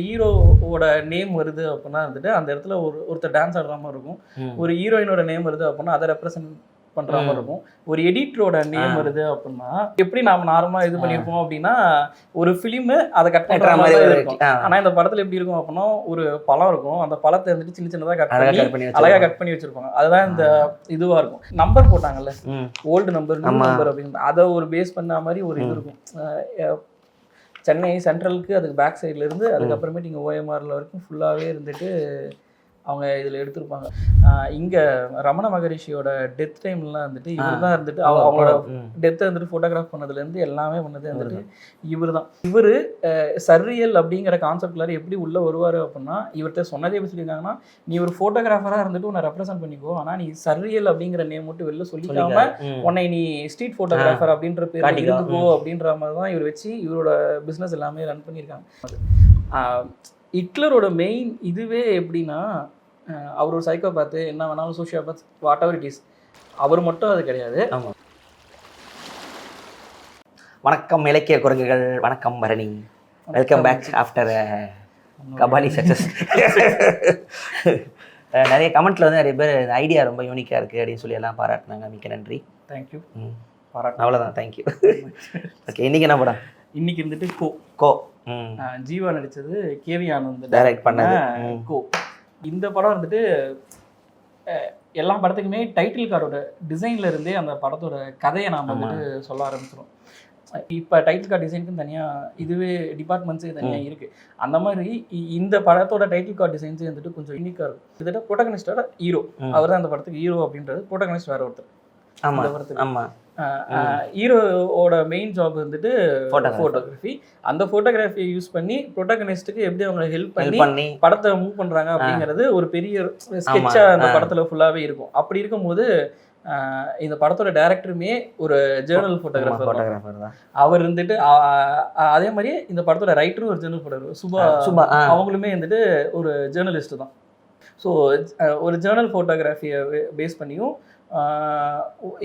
ஹீரோவோட நேம் வருது அப்படின்னா வந்துட்டு அந்த இடத்துல ஒருத்தர் டான்ஸ் ஆடுற மாதிரி இருக்கும். ஒரு ஹீரோயினோட நேம் வருது அப்படின்னா அதை ரெப்ரசென்ட் பண்ற மாதிரி இருக்கும். ஒரு எடிட்டரோட நேம் வருது அப்படின்னா எப்படி நாம நார்மலா இது பண்ணியிருப்போம் அப்படின்னா ஒரு ஃபிலிம் அதை கட் பண்ற மாதிரி இருக்கும். ஆனா இந்த படத்துல எப்படி இருக்கும் அப்படின்னா ஒரு பழம் இருக்கும். அந்த பழத்தை வந்துட்டு சின்ன சின்னதா கட் பண்ணி அழகா கட் பண்ணி வச்சிருப்பாங்க. அதுதான் இந்த இதுவா இருக்கும். நம்பர் போட்டாங்கல்ல, ஓல்டு நம்பர் நியூ நம்பர் அப்படின்னு அதை ஒரு பேஸ் பண்ண மாதிரி ஒரு இது இருக்கும். சென்னை சென்ட்ரலுக்கு அதுக்கு பேக் சைடில் இருந்து அதுக்கப்புறமேட்டு இங்கே ஓஎம்ஆரில் வரைக்கும் ஃபுல்லாகவே இருந்துட்டு அவங்க இதில் எடுத்திருப்பாங்க. இங்கே ரமண மகரிஷியோட டெத் டைம்லாம் வந்துட்டு இவர் தான் இருந்துட்டு அவங்களோட டெத்தை வந்துட்டு ஃபோட்டோகிராஃப் பண்ணதுலேருந்து எல்லாமே பண்ணது வந்துட்டு இவர் தான். இவர் சர்ரியல் அப்படிங்கிற கான்செப்ட்ல எப்படி உள்ளே வருவார் அப்படின்னா இவர்கிட்ட சொன்னதே எப்படி சொல்லியிருக்காங்கன்னா, நீ ஒரு ஃபோட்டோகிராஃபராக இருந்துட்டு உன்னை ரெப்ரசென்ட் பண்ணிக்கோ, ஆனால் நீ சர்ரியல் அப்படிங்கிற நேம் மட்டும் வெளில சொல்லிக்காம உன்னை நீ ஸ்ட்ரீட் ஃபோட்டோகிராஃபர் அப்படின்ற பேர் இருந்துக்கோ அப்படின்ற மாதிரி தான் இவர் வச்சு இவரோட பிஸ்னஸ் எல்லாமே ரன் பண்ணியிருக்காங்க. ஹிட்லரோட மெயின் இதுவே எப்படின்னா அவர் ஒரு சைக்கோபாத்து, என்ன வேணாலும் sociopath, whatever it is, அவர் மட்டும் அது கிடையாது. வணக்கம் இலக்கிய குரங்குகள், வணக்கம் Bharani, welcome back after Kabali success. நிறைய கமெண்ட்டில் வந்து நிறைய பேர் இந்த ஐடியா ரொம்ப யூனிக்காக இருக்குது அப்படின்னு சொல்லி எல்லாம் பாராட்டினாங்க. மிக்க நன்றி. தேங்க்யூ. அவ்வளோதான், தேங்க்யூ. ஓகே, இன்றைக்கி என்ன படம்? இன்னைக்கு இருந்துட்டு கோ ஜீவா நடித்தது, கேவி ஆனந்த் டைரக்ட் பண்ண கோ. இந்த படம் வந்துட்டு எல்லா படத்துக்குமே டைட்டில் கார்டோட டிசைன்ல இருந்தே அந்த படத்தோட கதையை நாம் வந்துட்டு சொல்ல ஆரம்பிச்சிடும். இப்போ டைட்டில் கார்டு டிசைனுக்குன்னு தனியாக இதுவே டிபார்ட்மெண்ட்ஸே தனியாக இருக்குது. அந்த மாதிரி இந்த படத்தோட டைட்டில் கார்டு டிசைன்ஸே வந்துட்டு கொஞ்சம் யூனிக்காக இருக்கும். கிட்டத்தட்ட ப்ரோட்டகனிஸ்டோட ஹீரோ அவர் தான் அந்த படத்துக்கு ஹீரோ அப்படின்றது. ப்ரோட்டகனிஸ்ட் வேற ஒருத்தர். ஹீரோவோட மெயின் ஜாப் வந்துட்டு ஃபோட்டோகிராஃபி. அந்த ஃபோட்டோகிராஃபியை யூஸ் பண்ணி ப்ரோட்டகனிஸ்ட்டுக்கு எப்படி அவங்க ஹெல்ப் பண்ணி படத்தை மூவ் பண்ணுறாங்க அப்படிங்கிறது ஒரு பெரிய ஸ்கெட்சாக அந்த படத்தில் ஃபுல்லாகவே இருக்கும். அப்படி இருக்கும்போது இந்த படத்தோட டைரக்டருமே ஒரு ஜேர்னல் ஃபோட்டோகிராஃபர் தான். அவர் இருந்துட்டு அதே மாதிரி இந்த படத்தோட ரைட்டரும் ஒரு ஜேர்னல் ஃபோட்டோகிராஃபர் சுபா, அவங்களுமே வந்துட்டு ஒரு ஜேர்னலிஸ்ட் தான். ஸோ ஒரு ஜேர்னல் ஃபோட்டோகிராஃபியை பேஸ் பண்ணியும்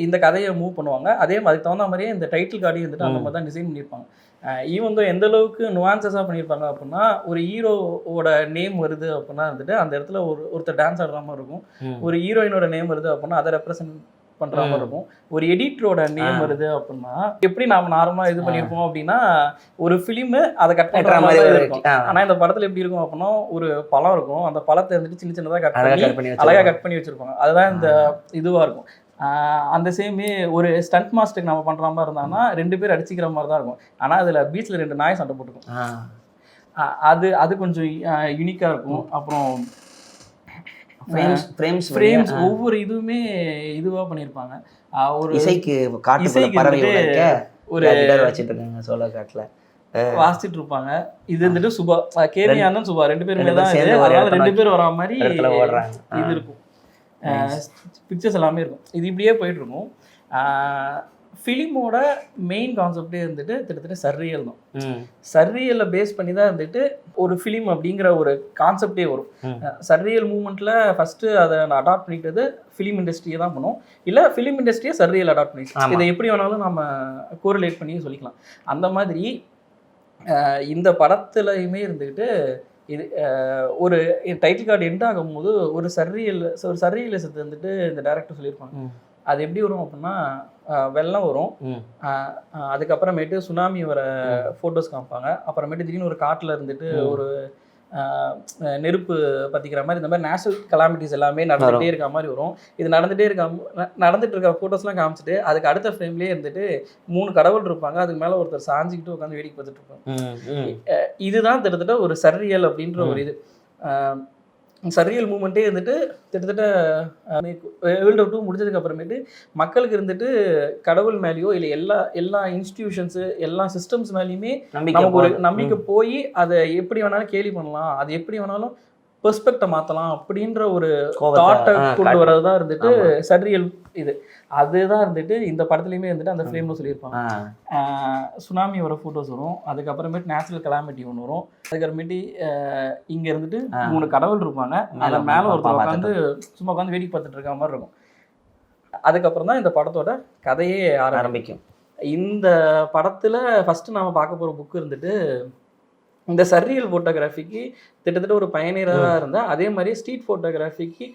இந்த கதையை மூவ் பண்ணுவாங்க. அதே மாதிரி அதுக்கு தகுந்த மாதிரியே இந்த டைட்டில் கார்டையும் வந்துட்டு அந்த மாதிரி தான் டிசைன் பண்ணியிருப்பாங்க. ஈவன் தான் எந்த அளவுக்கு நுவான்சஸாக பண்ணியிருப்பாங்க அப்படின்னா ஒரு ஹீரோவோட நேம் வருது அப்படின்னா வந்துட்டு அந்த இடத்துல ஒருத்தர் டான்ஸ் ஆடுற மாதிரி இருக்கும். ஒரு ஹீரோயினோட நேம் வருது அப்படின்னா அதை ரெப்ரசென்ட் பண்ணுற மாதிரி இருக்கும். ஒரு எடிட்டரோட நேம் வருது அப்படின்னா எப்படி நாம நார்மலாக இது பண்ணியிருப்போம் அப்படின்னா ஒரு ஃபிலிம் அதை கட் பண்ணுற மாதிரி இருக்கும். ஆனால் இந்த படத்தில் எப்படி இருக்கும் அப்படின்னா ஒரு பழம் இருக்கும். அந்த பழத்தை வந்துட்டு சின்ன சின்னதாக கட் பண்ணி அழகாக கட் பண்ணி வச்சிருப்பாங்க. அதுதான் இந்த இதுவாக இருக்கும். அந்த சேமே ஒரு ஸ்டண்ட் மாஸ்டருக்கு நம்ம பண்ணுற மாதிரி இருந்தாங்கன்னா 2 பேர் அடிச்சிக்கிற மாதிரி தான் இருக்கும். ஆனால் அதில் பீச்சில் 2 நாய் சண்டை போட்டுக்கும். அது கொஞ்சம் யூனிக்காக இருக்கும். அப்புறம் ஃப்ரேம்ஸ் ஒவ்வொரு இதுவுமே இதுவாக பண்ணியிருப்பாங்க. ஒரு இசைக்கு ஒரு வச்சுட்டு இருக்காங்க சோழ காட்டில் வாசிச்சுட்டு இருப்பாங்க. இது வந்துட்டு சுபா, கேவி ஆனந்த் சுபா 2 பேருமே தான். அதனால 2 பேர் வரா மாதிரி இது இருக்கும். பிக்சர்ஸ் எல்லாமே இருக்கும். இது இப்படியே போயிட்டு இருக்கும். ஃபிலிமோட மெயின் கான்செப்டே வந்துட்டு கிட்டத்தட்ட சர்ரியல் தான். சர்ரியலை பேஸ் பண்ணி தான் வந்துட்டு ஒரு ஃபிலிம் அப்படிங்கிற ஒரு கான்செப்டே வரும். சர்ரியல் மூமெண்ட்டில் ஃபஸ்ட்டு அதை அடாப்ட் பண்ணிக்கிட்டது ஃபிலிம் இண்டஸ்ட்ரியை தான் பண்ணும். இல்லை ஃபிலிம் இண்டஸ்ட்ரியை சர்ரியல் அடாப்ட் பண்ணிக்கலாம். இதை எப்படி வேணாலும் நம்ம கோரிலேட் பண்ணி சொல்லிக்கலாம். அந்த மாதிரி இந்த படத்துலையுமே இருந்துக்கிட்டு இது ஒரு டைட்டில் கார்டு எண்ட் ஆகும்போது ஒரு சர்ரியலிசத்தை வந்துட்டு இந்த டைரக்டர் சொல்லியிருப்பாங்க. அது எப்படி வரும் அப்படின்னா வெள்ளம் வரும், அதுக்கப்புறமேட்டு சுனாமி வர ஃபோட்டோஸ் காமிப்பாங்க. அப்புறமேட்டு திடீர்னு ஒரு காட்டில் இருந்துட்டு ஒரு நெருப்பு பற்றிக்கிற மாதிரி இந்த மாதிரி நேச்சுரல் கலாமிட்டிஸ் எல்லாமே நடந்துகிட்டே இருக்க மாதிரி வரும். இது நடந்துட்டு இருக்க ஃபோட்டோஸ்லாம் காமிச்சிட்டு அதுக்கு அடுத்த ஃப்ரேம்லேயே இருந்துட்டு 3 கடவுள் இருப்பாங்க. அதுக்கு மேலே ஒருத்தர் சாஞ்சிக்கிட்டு உட்காந்து வேடிக்கை பார்த்துட்டு இருப்பாங்க. இதுதான் கிட்டத்தட்ட ஒரு சர்ரியல் அப்படின்ற ஒரு இது. சர்ரியல் மூமெண்ட்டே வந்துட்டு கிட்டத்தட்ட வேர்ல்டு வார் 2 முடிஞ்சதுக்கு அப்புறமேட்டு மக்களுக்கு இருந்துட்டு கடவுள் மேலேயோ இல்லை எல்லா இன்ஸ்டிடியூஷன்ஸு எல்லா சிஸ்டம்ஸ் மேலேயுமே நமக்கு ஒரு நம்பிக்கை போய் அதை எப்படி வேணாலும் கேலி பண்ணலாம், அது எப்படி வேணாலும் பெர்ஸ்பெக்டை மாற்றலாம் அப்படின்ற ஒரு தாட்டை கொண்டு வரது தான் இருந்துட்டு சர்ரியல் இது. அதுதான் இருந்துட்டு இந்த படத்துலையுமே வந்துட்டு அந்த ஃப்ரேமில் சொல்லியிருப்பாங்க. சுனாமி வர ஃபோட்டோஸ் வரும், அதுக்கப்புறமேட்டு நேச்சுரல் கலாமிட்டி ஒன்று வரும், அதுக்கப்புறமேட்டு இங்கே இருந்துட்டு 3 கடவுள் இருப்பாங்க. அதில் மேலே ஒருத்தர் உட்காந்து சும்மா உட்காந்து வேடிக்கை பார்த்துட்டு இருக்க மாதிரி இருக்கும். அதுக்கப்புறம் தான் இந்த படத்தோட கதையே ஆரம்பிக்கும். இந்த படத்தில் ஃபஸ்ட்டு நாம் பார்க்க போகிற புக்கு இருந்துட்டு இந்த சர்ரியல் ஃபோட்டோகிராஃபிக்கு கிட்டத்தட்ட ஒரு பயணியராக இருந்தால், அதே மாதிரி ஸ்ட்ரீட் ஃபோட்டோகிராஃபிக்கு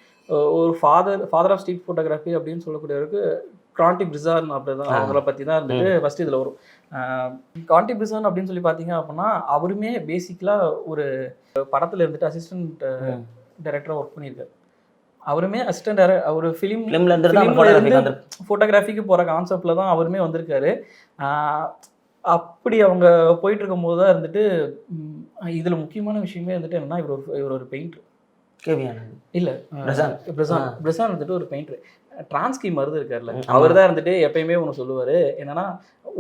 ஒரு ஃபாதர் ஆஃப் ஸ்ட்ரீட் ஃபோட்டோகிராஃபி அப்படின்னு சொல்லக்கூடியவருக்கு கான்டி பிரிசான் அப்படிதான் அவங்கள பற்றி தான் இருந்துட்டு ஃபர்ஸ்ட் இதில் வரும். கான்டி பிரிசான் அப்படின்னு சொல்லி பார்த்தீங்க அப்படின்னா, அவருமே பேசிக்கலாக ஒரு படத்தில் இருந்துட்டு அசிஸ்டன்ட் டைரக்டராக ஒர்க் பண்ணியிருக்காரு. அவருமே அசிஸ்டன்ட் ஒரு ஃபோட்டோகிராஃபிக்கு போகிற கான்செப்டில் தான் அவருமே வந்திருக்காரு. அப்படி அவங்க போயிட்டு இருக்கும்போது தான் இருந்துட்டு இதில் முக்கியமான விஷயமே வந்துட்டு என்னன்னா, இவர் ஒரு பெயிண்டர். இல்லை, பிரசான் வந்துட்டு ஒரு பெயிண்டர். டிரான்ஸ்கி மருந்து இருக்கார்ல, அவர் தான் இருந்துட்டு எப்பயுமே ஒன்று சொல்லுவார். என்னன்னா,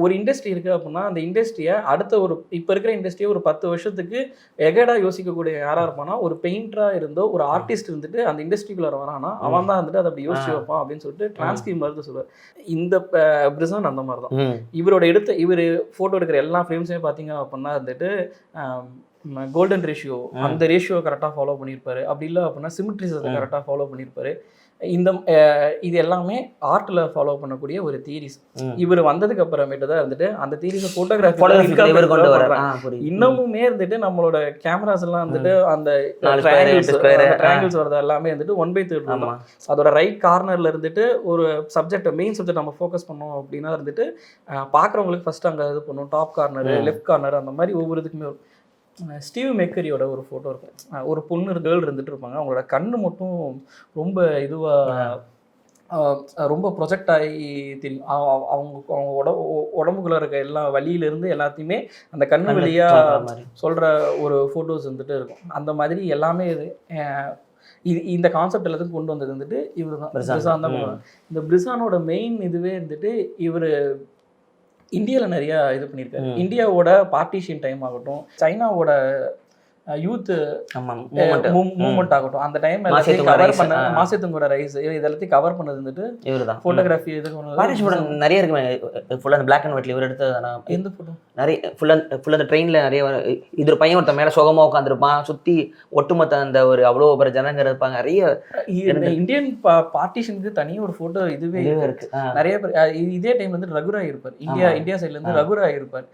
ஒரு இண்டஸ்ட்ரி இருக்குது அப்படின்னா அந்த இண்டஸ்ட்ரியை அடுத்த இப்போ இருக்கிற இண்டஸ்ட்ரியை ஒரு 10 வருஷத்துக்கு எகடாக யோசிக்கக்கூடிய யாராக இருப்பானா, ஒரு பெயிண்டராக இருந்தோ ஒரு ஆர்டிஸ்ட் இருந்துட்டு அந்த இண்டஸ்ட்ரிக்குள்ளே வரானா அவன் தான் வந்துட்டு அதை அப்படி யோசிச்சு வைப்பான் அப்படின்னு சொல்லிட்டு டிரான்ஸ்கி மருந்து சொல்லுவார். இந்த பிரிசான் அந்த மாதிரி தான். இவர் ஃபோட்டோ எடுக்கிற எல்லா ஃப்ரேம்ஸுமே பார்த்தீங்க அப்படின்னா வந்துட்டு கோல்டன் ரேஷியோ, அந்த ரேஷியோ கரெக்டாக ஃபாலோ பண்ணியிருப்பாரு. அப்படி இல்லை அப்படின்னா சிமிட்ரிஸ் அதை கரெக்டாக ஃபாலோ பண்ணியிருப்பாரு. இது எல்லாமே ஆர்ட்டில் ஃபாலோ பண்ணக்கூடிய ஒரு தியரிஸ். இவர் வந்ததுக்கு அப்புறமேட்டு தான் இருந்துட்டு அந்த தியரிஸை ஃபோட்டோகிராஃபி இன்னமுமே இருந்துட்டு நம்மளோட கேமராஸ் எல்லாம் வந்துட்டு அந்த ட்ரையாங்கிள்ஸ் வரது எல்லாமே வந்துட்டு 1/3 அதோட ரைட் கார்னர்ல இருந்துட்டு ஒரு மெயின் சப்ஜெக்ட் நம்ம ஃபோக்கஸ் பண்ணோம் அப்படின்னா இருந்துட்டு பார்க்குறவங்களுக்கு ஃபர்ஸ்ட் அங்கே இது பண்ணும், டாப் கார்னர், லெஃப்ட் கார்னர், அந்த மாதிரி ஒவ்வொரு இதுக்குமே வரும். ஸ்டீவ் மெக்கரியோட ஒரு ஃபோட்டோ இருக்கும். ஒரு பொண்ணு கேர்ள் இருந்துட்டு இருப்பாங்க. அவங்களோட கண்ணு மட்டும் ரொம்ப ரொம்ப ப்ரொஜெக்ட் ஆகி தெரியும். அவங்க உடம்புக்குள்ள இருக்க எல்லா வழியிலேருந்து எல்லாத்தையுமே அந்த கண்ணு வழியாக சொல்கிற ஒரு ஃபோட்டோஸ் வந்துட்டு இருக்கும். அந்த மாதிரி எல்லாமே இந்த கான்செப்ட் எல்லாத்துக்கும் கொண்டு வந்தது வந்துட்டு இவர் தான், பிரிசான் தான். இந்த பிரிசானோட மெயின் இதுவே இருந்துட்டு இவர் இந்தியாவில் நிறையா இது பண்ணியிருக்காரு. இந்தியாவோட பார்ட்டிஷன் டைம் ஆகட்டும், சைனாவோட யூத் மூவ்மெண்ட் ஆகட்டும், அந்த டைம்ல கவர் பண்ண மாசத்துங்கோட ரைஸ் இது எல்லாத்தையும் கவர் பண்ணது வந்துட்டு இவர்தான். ஃபோட்டோகிராஃபி நிறைய இருக்கு. ஃபுல்லா அந்த பிளாக் அண்ட் ஒயிட்ல இவர் எடுத்தது. எந்த ஃபோட்டோ நிறைய ஃபுல்லா அந்த ட்ரெயின்ல நிறைய இது ஒரு பையன் ஒருத்தன் மேல சோகமா உட்காந்துருப்பான், சுத்தி ஒட்டுமொத்த அந்த ஒரு அவ்வளோ ஒரு ஜனங்க இருப்பாங்க. நிறைய இந்தியன் பார்ட்டிஷனுக்கு தனியாக ஒரு ஃபோட்டோ இதுவே இருக்கு. நிறைய பேர் இதே டைம்ல வந்து ரகுராய் இருப்பார். இந்தியா சைட்ல இருந்து ரகுராய் இருப்பார்.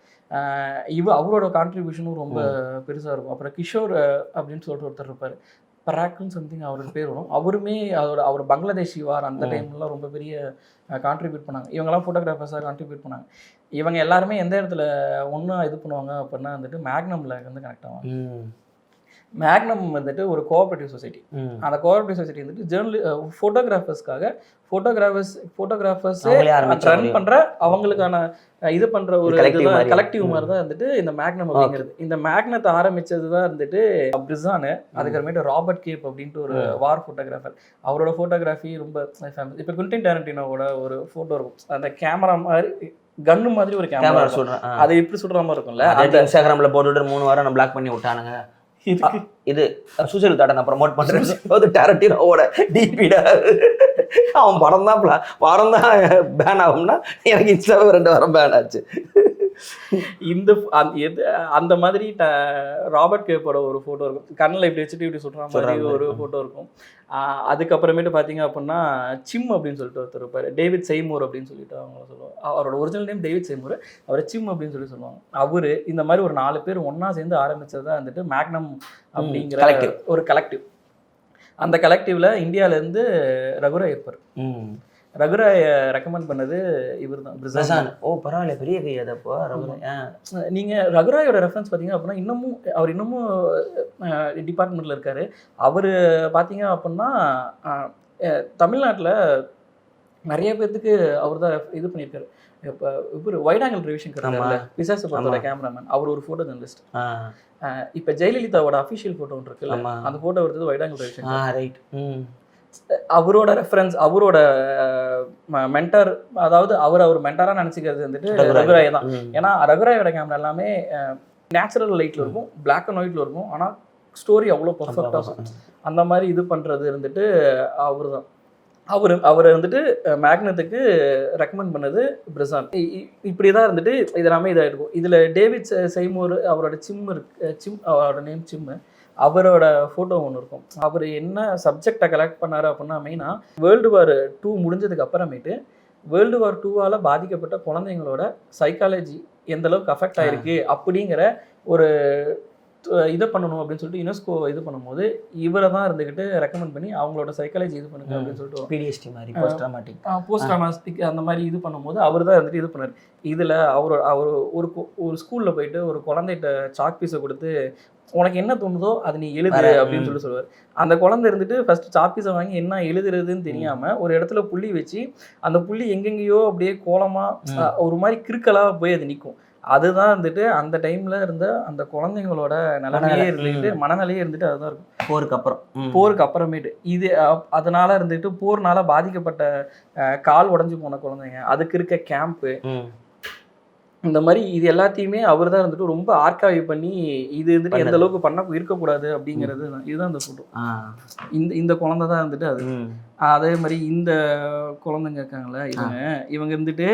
அவரோட கான்ட்ரிபியூஷனும் ரொம்ப பெருசாக இருக்கும். அப்புறம் கிஷோர் அப்படின்னு சொல்லிட்டு ஒருத்தர் இருப்பார், பராக்னு சம்திங் அவரோட பேர் வரும். அவருமே அவர் பங்களாதேஷி வார் அந்த டைம்லாம் ரொம்ப பெரிய கான்ட்ரிபியூட் பண்ணாங்க. இவங்கெல்லாம் ஃபோட்டோகிராஃபர்ஸாக கான்ட்ரிபியூட் பண்ணாங்க. இவங்க எல்லாருமே எந்த இடத்துல ஒன்றா இது பண்ணுவாங்க அப்படின்னா வந்துட்டு மேக்னமில் வந்து கனெக்ட் ஆவாங்க. மேக்னம் வந்துட்டு ஒரு கோஆப்ரேட்டிவ் சொசைட்டி. அந்த கோஆப்ரேட்டிவ் சொசைட்டி வந்துட்டு ஃபோட்டோகிராஃபர்ஸ் ரன் பண்ற அவங்களுக்கான இது பண்ற ஒரு கலெக்டிவ் மாதிரி தான் வந்துட்டு இந்த மேக்னம் அப்படிங்கிறது. இந்த மேக்னத்தை ஆரம்பிச்சது தான் வந்துட்டு பிரிசானு. அதுக்கப்புறமேட்டு ராபர்ட் கேப் அப்படின்ட்டு ஒரு வார் ஃபோட்டோகிராஃபர். அவரோட ஃபோட்டோகிராஃபி ரொம்ப ஃபேமஸ். இப்போ குவிண்டின் டாரண்டினோட ஒரு ஃபோட்டோ இருக்கும், அந்த கேமரா மாதிரி கன்னு மாதிரி ஒரு கேமரா சொல்றேன், அது எப்படி சுடுற மாதிரி இருக்கும்ல, அந்த இன்ஸ்டாகிராம்ல போட்டுட்டு 3 வாரம் நான் பிளாக் பண்ணி விட்டானுங்க. இது சூசைட் தாட்டை நான் ப்ரமோட் பண்றேன். டாரண்டினோவோட டிபிடா அவன் படம் தான் பேன் ஆகும்னா எனக்கு இன்ஸ்டாவே 2 வாரம் பேன் ஆச்சு. அந்த மாதிரி ராபர்ட் கேப்போட ஒரு ஃபோட்டோ இருக்கும், கண்ணில் இப்படி வச்சுட்டு இப்படி சொல்கிற மாதிரி ஒரு ஃபோட்டோ இருக்கும். அதுக்கப்புறமேட்டு பார்த்தீங்க அப்படின்னா சிம் அப்படின்னு சொல்லிட்டு ஒருத்தர் இருப்பார், டேவிட் செய்மூர் அப்படின்னு சொல்லிட்டு அவங்க சொல்லுவாங்க. அவரோட ஒரிஜினல் நேம் டேவிட் செய்மூர், அவரை சிம் அப்படின்னு சொல்லுவாங்க. அவர் இந்த மாதிரி ஒரு 4 பேர் ஒன்றா சேர்ந்து ஆரம்பித்தது தான் வந்துட்டு மேக்னம் அப்படிங்கிற ஒரு கலெக்டிவ். அந்த கலெக்டிவ்ல இந்தியாவிலேருந்து ரகுராய் இருப்பார். ரகுராயை ரெக்கமெண்ட் பண்ணது இவர் தான், பிரிசான். பரவாயில்ல, பெரிய கை அதப்போ ரகுராய். நீங்கள் ரகுராயோட ரெஃபரன்ஸ் பார்த்தீங்க அப்படின்னா அவர் இன்னமும் டிபார்ட்மெண்ட்டில் இருக்கார். அவர் பார்த்தீங்க அப்படின்னா தமிழ்நாட்டில் நிறைய பேர்த்துக்கு அவர் தான் இது பண்ணியிருக்காரு. இப்போ இவர் வைட் ஆங்கிள் ரிவிஷன் கிடையாது, பிசாசு படத்தோட கேமராமேன், அவர் ஒரு ஃபோட்டோ ஜெர்னலிஸ்ட். இப்போ ஜெயலலிதாவோட அஃபிஷியல் ஃபோட்டோ ஒன்று இருக்குல்ல, அந்த ஃபோட்டோ எடுத்தது வைட் ஆங்கிள் ரிவிஷன். ரைட். அவரோட ரெஃபரன்ஸ், அவரோட மென்டர், அதாவது அவர் மென்டராக நினச்சிக்கிறது வந்துட்டு ரகுராய் தான். ஏன்னா ரகுராயோட கேமரா எல்லாமே நேச்சுரல் லைட்டில் இருக்கும், பிளாக் அண்ட் ஒயிட்டில் இருக்கும், ஆனால் ஸ்டோரி அவ்வளோ பர்ஃபெக்டாக இருக்கும். அந்த மாதிரி இது பண்ணுறது இருந்துட்டு அவர் தான். அவர் வந்துட்டு மேக்னத்துக்கு ரெக்கமெண்ட் பண்ணது பிரிசான். இப்படி தான் இருந்துட்டு இது எல்லாமே இதாக இருக்கும். இதில் டேவிட் செய்மூர் அவரோட அவரோட நேம் சிம்மு, அவரோட ஃபோட்டோ ஒன்று இருக்கும். அவர் என்ன சப்ஜெக்டை கலெக்ட் பண்ணார் அப்படின்னா மெயினாக வேர்ல்டு வார் 2 முடிஞ்சதுக்கு அப்புறமேட்டு வேர்ல்டு வார் 2வால் பாதிக்கப்பட்ட குழந்தைங்களோட சைக்காலஜி எந்த அளவுக்கு அஃபெக்ட் ஆகிருக்கு அப்படிங்கிற ஒரு இதை பண்ணணும் அப்படின்னு சொல்லிட்டு யுனெஸ்கோ இது பண்ணும்போது இவரை தான் இருந்துக்கிட்டு ரெக்கமெண்ட் பண்ணி அவங்களோட சைக்காலஜி இது பண்ணுங்க அப்படின்னு சொல்லிட்டு பிடிஎஸ்டி மாதிரி போஸ்ட் ட்ராமாட்டிக் அந்த மாதிரி இது பண்ணும்போது அவர் தான் இருந்துட்டு இது பண்ணார். இதில் அவர் ஒரு ஸ்கூலில் போயிட்டு ஒரு குழந்தைகிட்ட சாக் பீஸை கொடுத்து உனக்கு என்ன தோணுதோ அது நீ எழுது அப்படின்னு சொல்லி சொல்லுவார். அந்த குழந்தை இருந்துட்டு ஃபர்ஸ்ட் சாக் பீஸை வாங்கி என்ன எழுதுறதுன்னு தெரியாமல் ஒரு இடத்துல புள்ளி வச்சு அந்த புள்ளி எங்கெங்கேயோ அப்படியே கோலமாக ஒரு மாதிரி கிறுக்கலாக போய் அது நிற்கும். அதுதான் வந்துட்டு அந்த டைம்ல இருந்த அந்த குழந்தைங்களோட நிலைமையே இருந்துட்டு மனநிலையே இருந்துட்டு அதுதான் இருக்கும் போருக்கு அப்புறமேட்டு. இது அதனால இருந்துட்டு போர்னால பாதிக்கப்பட்ட கால் உடஞ்சி போன குழந்தைங்க, அதுக்கு இருக்க கேம்ப்பு, இந்த மாதிரி இது எல்லாத்தையுமே அவர் தான் இருந்துட்டு ரொம்ப ஆர்காய்வ் பண்ணி இது இருந்துட்டு எந்த அளவுக்கு பண்ண இருக்கக்கூடாது அப்படிங்கிறது இதுதான் இந்த ஃபோட்டோ. இந்த குழந்தை தான் இருந்துட்டு அது. அதே மாதிரி இந்த குழந்தைங்க இருக்காங்களே இவங்க இருந்துட்டு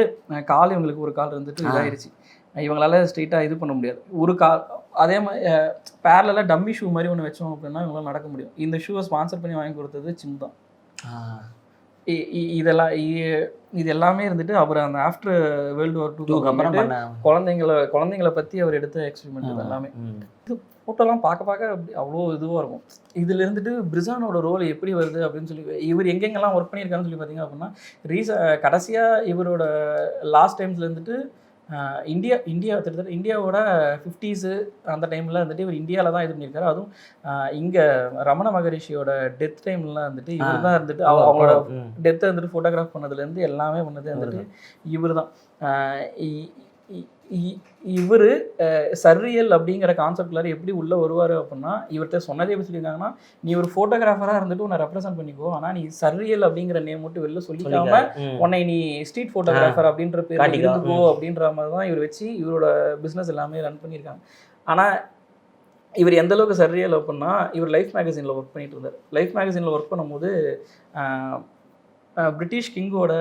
கால் இவங்களுக்கு ஒரு கால் இருந்துட்டு இதாயிருச்சு. இவங்களால ஸ்ட்ரெயிட்டாக இது பண்ண முடியாது. ஒரு கால் அதே மாதிரி பேரலாக டம்மி ஷூ மாதிரி ஒன்று வச்சோம் அப்படின்னா இவங்களால நடக்க முடியும். இந்த ஷூவை ஸ்பான்சர் பண்ணி வாங்கி கொடுத்தது சிம் தான். இது எல்லாமே இருந்துட்டு அவர் அந்த ஆஃப்டர் வேர்ல்டு வார் 2 குழந்தைங்களை பற்றி அவர் எடுத்த எக்ஸ்பெரிமெண்ட் எல்லாமே. இது ஃபோட்டோலாம் பார்க்க அவ்வளோ இதுவாக இருக்கும். இதில் இருந்துட்டு பிரிசானோட ரோல் எப்படி வருது அப்படின்னு சொல்லி இவர் எங்கெங்கெல்லாம் ஒர்க் பண்ணியிருக்காருன்னு சொல்லி பார்த்தீங்க அப்படின்னா கடைசியாக இவரோட லாஸ்ட் டைம்ஸில் இருந்துட்டு இந்தியா கிட்டத்தட்ட இந்தியாவோட 50s அந்த டைமில் வந்துட்டு இவர் இந்தியாவில் தான் இது பண்ணியிருக்காரு. அதுவும் இங்கே ரமண மகரிஷியோட டெத் டைம்லாம் வந்துட்டு இவர் தான் இருந்துட்டு அவங்களோட டெத்தை வந்துட்டு ஃபோட்டோகிராஃப் பண்ணதுலேருந்து எல்லாமே பண்ணது வந்துட்டு இவர் தான். இவர் சர்ரியல் அப்படிங்கிற கான்செப்ட்ல எப்படி உள்ளே வருவார் அப்படின்னா இவர்கிட்ட சொன்னதே எப்படி சொல்லியிருக்காங்கன்னா நீ ஒரு ஃபோட்டோகிராஃபராக இருந்துட்டு உன்னை ரெப்ரசென்ட் பண்ணிக்கோ, ஆனால் நீ சர்ரியல் அப்படிங்கிற நேம் மட்டும் வெளில சொல்லிக்காம உன்னை நீ ஸ்ட்ரீட் ஃபோட்டோகிராஃபர் அப்படின்ற பேர் இருந்துக்கோ அப்படின்ற மாதிரி தான் இவர் வச்சு இவரோட பிஸ்னஸ் எல்லாமே ரன் பண்ணியிருக்காங்க. ஆனால் இவர் எந்த அளவுக்கு சர்ரியல் அப்படின்னா இவர் லைஃப் மேகசினில் ஒர்க் பண்ணிட்டு இருந்தார். லைஃப் மேகசினில் ஒர்க் பண்ணும்போது பிரிட்டிஷ் கிங்கோட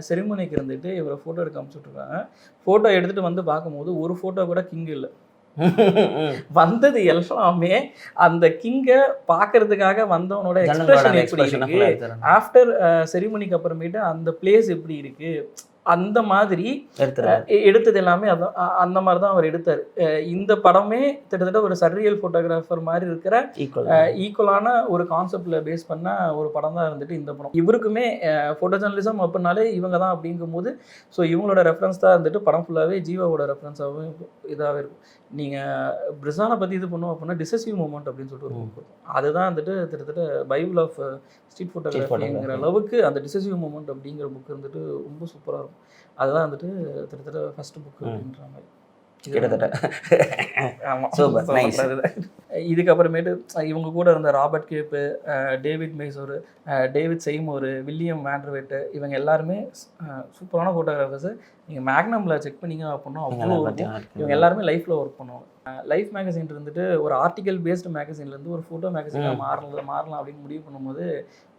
செரிமனிக்கு இருந்துட்டு இவரை ஃபோட்டோ எடுக்க அனுப்பிச்சுட்ருக்காங்க. ஃபோட்டோ எடுத்துகிட்டு வந்து பார்க்கும்போது ஒரு ஃபோட்டோ கூட கிங் இல்லை. வந்தது எல்லாமே அந்த கிங்கை பார்க்கறதுக்காக வந்தவனோட எக்ஸ்பிரஷன் எப்படி இருக்கு, ஆஃப்டர் செரிமனிக்கு அப்புறமேட்டு அந்த பிளேஸ் எப்படி இருக்கு, அந்த மாதிரி எடுத்தது எல்லாமே அதான். அந்த மாதிரி தான் அவர் எடுத்தார். இந்த படமே கிட்டத்தட்ட ஒரு சர்ரியல் ஃபோட்டோகிராஃபர் மாதிரி இருக்கிற ஈக்குவலான ஒரு கான்செப்டில் பேஸ் பண்ண ஒரு படம் தான் இருந்துட்டு இந்த படம். இவருக்குமே ஃபோட்டோ ஜேர்னலிசம் அப்படின்னாலே இவங்க தான் அப்படிங்கும்போது ஸோ இவங்களோட ரெஃபரன்ஸ் தான் இருந்துட்டு படம் ஃபுல்லாகவே ஜீவாவோட ரெஃபரன்ஸாகவும் இதாகவே இருக்கும். நீங்கள் பிரிசானை பற்றி இது பண்ணோம் அப்படின்னா டிசசிவ் மூமெண்ட் அப்படின்னு சொல்லிட்டு ஒரு புக் இருக்கும். அதுதான் வந்துட்டு கிட்டத்தட்ட பைபிள் ஆஃப் ஸ்ட்ரீட் ஃபோட்டோகிராஃபிங்கிற அளவுக்கு அந்த டிசசிவ் மூமெண்ட் அப்படிங்கிற புக் இருந்துட்டு ரொம்ப சூப்பராக இருக்கும். அதுதான் வந்துட்டு கிட்டத்தட்ட ஃபர்ஸ்ட் புக் அப்படின்ற மாதிரி இதுக்கப்புறமேட்டு இவங்க கூட இருந்த ராபர்ட் கேப்பு, டேவிட் மெய்சோரு, டேவிட் செய்மோரு, வில்லியம் வேண்டர்வேட்டு, இவங்க எல்லாருமே சூப்பரான ஃபோட்டோகிராஃபர்ஸு. நீங்கள் மேக்னமில் செக் பண்ணிங்க அப்படின்னா அவ்வளோ இருக்கும். இவங்க எல்லாருமே லைஃப்பில் ஒர்க் பண்ணுவாங்க. லைஃப் மேகசின் இருந்துட்டு ஒரு ஆர்டிக்கல் பேஸ்டு மேகசின்லேருந்து ஒரு ஃபோட்டோ மேகசினாக மாறலாம் அப்படின்னு முடிவு பண்ணும்போது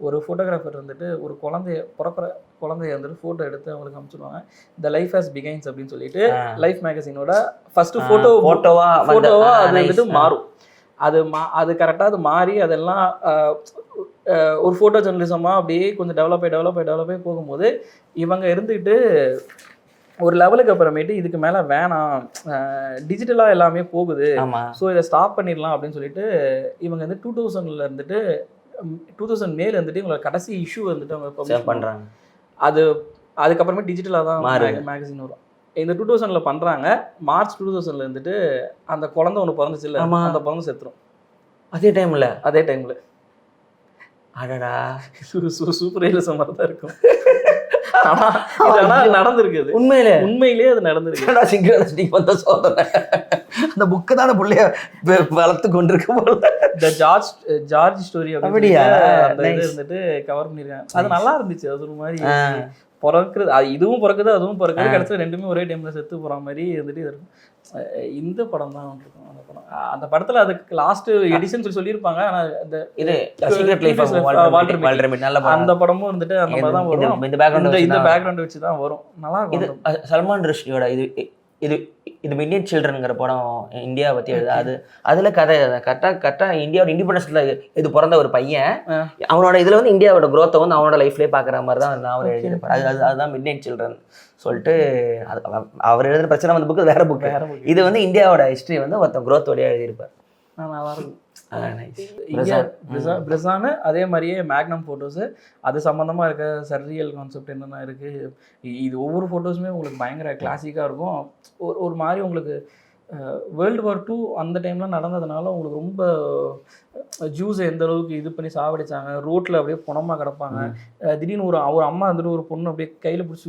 ஒரு ஃபோட்டோகிராஃபர் இருந்துட்டு ஒரு குழந்தைய வந்துட்டு ஃபோட்டோ எடுத்து அவங்களுக்கு அனுப்பிச்சிடுவாங்க. த லைஃப் ஹாஸ் பிகைன்ஸ் அப்படின்னு சொல்லிட்டு லைஃப் மேகசினோட ஃபர்ஸ்ட் ஃபோட்டோவா அது வந்துட்டு மாறும். அது கரெக்டாக அது மாறி அதெல்லாம் ஒரு ஃபோட்டோ ஜேர்னலிசமாக அப்படியே கொஞ்சம் டெவலப் ஆகி போகும்போது இவங்க இருந்துக்கிட்டு ஒரு லெவலுக்கு அப்புறமேட்டு இதுக்கு மேலே வேணாம், டிஜிட்டலாக எல்லாமே போகுது, ஸோ இதை ஸ்டாப் பண்ணிடலாம் அப்படின்னு சொல்லிட்டு இவங்க வந்து 2000 இருந்துட்டு 2000 மேல இருந்துட்டு இவங்களோட கடைசி இஷ்யூ வந்துட்டு அவங்க பப்ளிஷ் பண்ணுறாங்க. அதுக்கப்புறமே டிஜிட்டலாக தான் மேகசின் வரும். இந்த 2000 பண்ணுறாங்க. மார்ச் 2000 இருந்துட்டு அந்த குழந்தை ஒன்று பிறந்துச்சு இல்லை, அந்த குழந்தை செத்துரும் அதே டைமில். அடடா சூப்பர் ரியலிசம் மாதிரி தான் இருக்கும். நடந்திருக்குது உண்மையிலேயே அது நடந்திருக்கு. அந்த புக்கு தானே பிள்ளைய வளர்த்து கொண்டிருக்க போல ஜார்ஜ் ஸ்டோரி அப்படியா இருந்துட்டு கவர் பண்ணிருக்காங்க. அது நல்லா இருந்துச்சு. அது ஒரு மாதிரி பிறக்குறது, இதுவும் பிறக்குது அதுவும் பிறக்குது, கடைசியில் ரெண்டுமே ஒரே டைம்ல செத்து போற மாதிரி இருந்துட்டு இருக்கும். இந்த படம் தான் இருக்கும். அந்த படத்துல அதுக்கு லாஸ்ட் எடிஷன் சொல்லியிருப்பாங்க. ஆனா அந்த படமும் வந்துட்டு அந்த மாதிரி தான் வரும். இந்த பேக்ரவுண்ட் வச்சு தான் வரும். நல்லா இருக்கும். சல்மான் ருஷ்டியோட இது மிட்நைட் சில்ட்ரனுங்கிற படம் இந்தியா பற்றி எழுது. அதில் கதை கரெக்டாக இந்தியாவோட இண்டிபெண்டன்ஸில் இது பிறந்த ஒரு பையன் அவனோட இதில் வந்து இந்தியாவோட குரோத்தை வந்து அவனோட லைஃப்லேயே பார்க்குற மாதிரி தான் நாவல் எழுதியிருப்பார். அதுதான் மிட்நைட் சில்ட்ரன் சொல்லிட்டு அவர் எழுதுகிற பிரச்சனை வந்து புக்கு வேற புக்கு. இது வந்து இந்தியாவோட ஹிஸ்ட்ரி வந்து ஒருத்தன் குரோத் வழியாக எழுதியிருப்பார். நல்லா இருக்கும். நைஸ். இங்கே பிரெசானு அதே மாதிரியே மேக்னம் ஃபோட்டோஸு அது சம்மந்தமாக இருக்க சர்ரியல் கான்செப்ட் என்னென்ன இருக்குது. இது ஒவ்வொரு ஃபோட்டோஸுமே உங்களுக்கு பயங்கர கிளாசிக்காக இருக்கும். ஒரு மாதிரி உங்களுக்கு வேர்ல்டு வார் 2 அந்த டைம்லாம் நடந்ததுனால உங்களுக்கு ரொம்ப ஜூஸை எந்த அளவுக்கு இது பண்ணி சாவடிச்சாங்க, ரோட்டில் அப்படியே புணமாக கிடப்பாங்க. திடீர்னு ஒரு அம்மா வந்துட்டு ஒரு பொண்ணு அப்படியே கையில் பிடிச்சி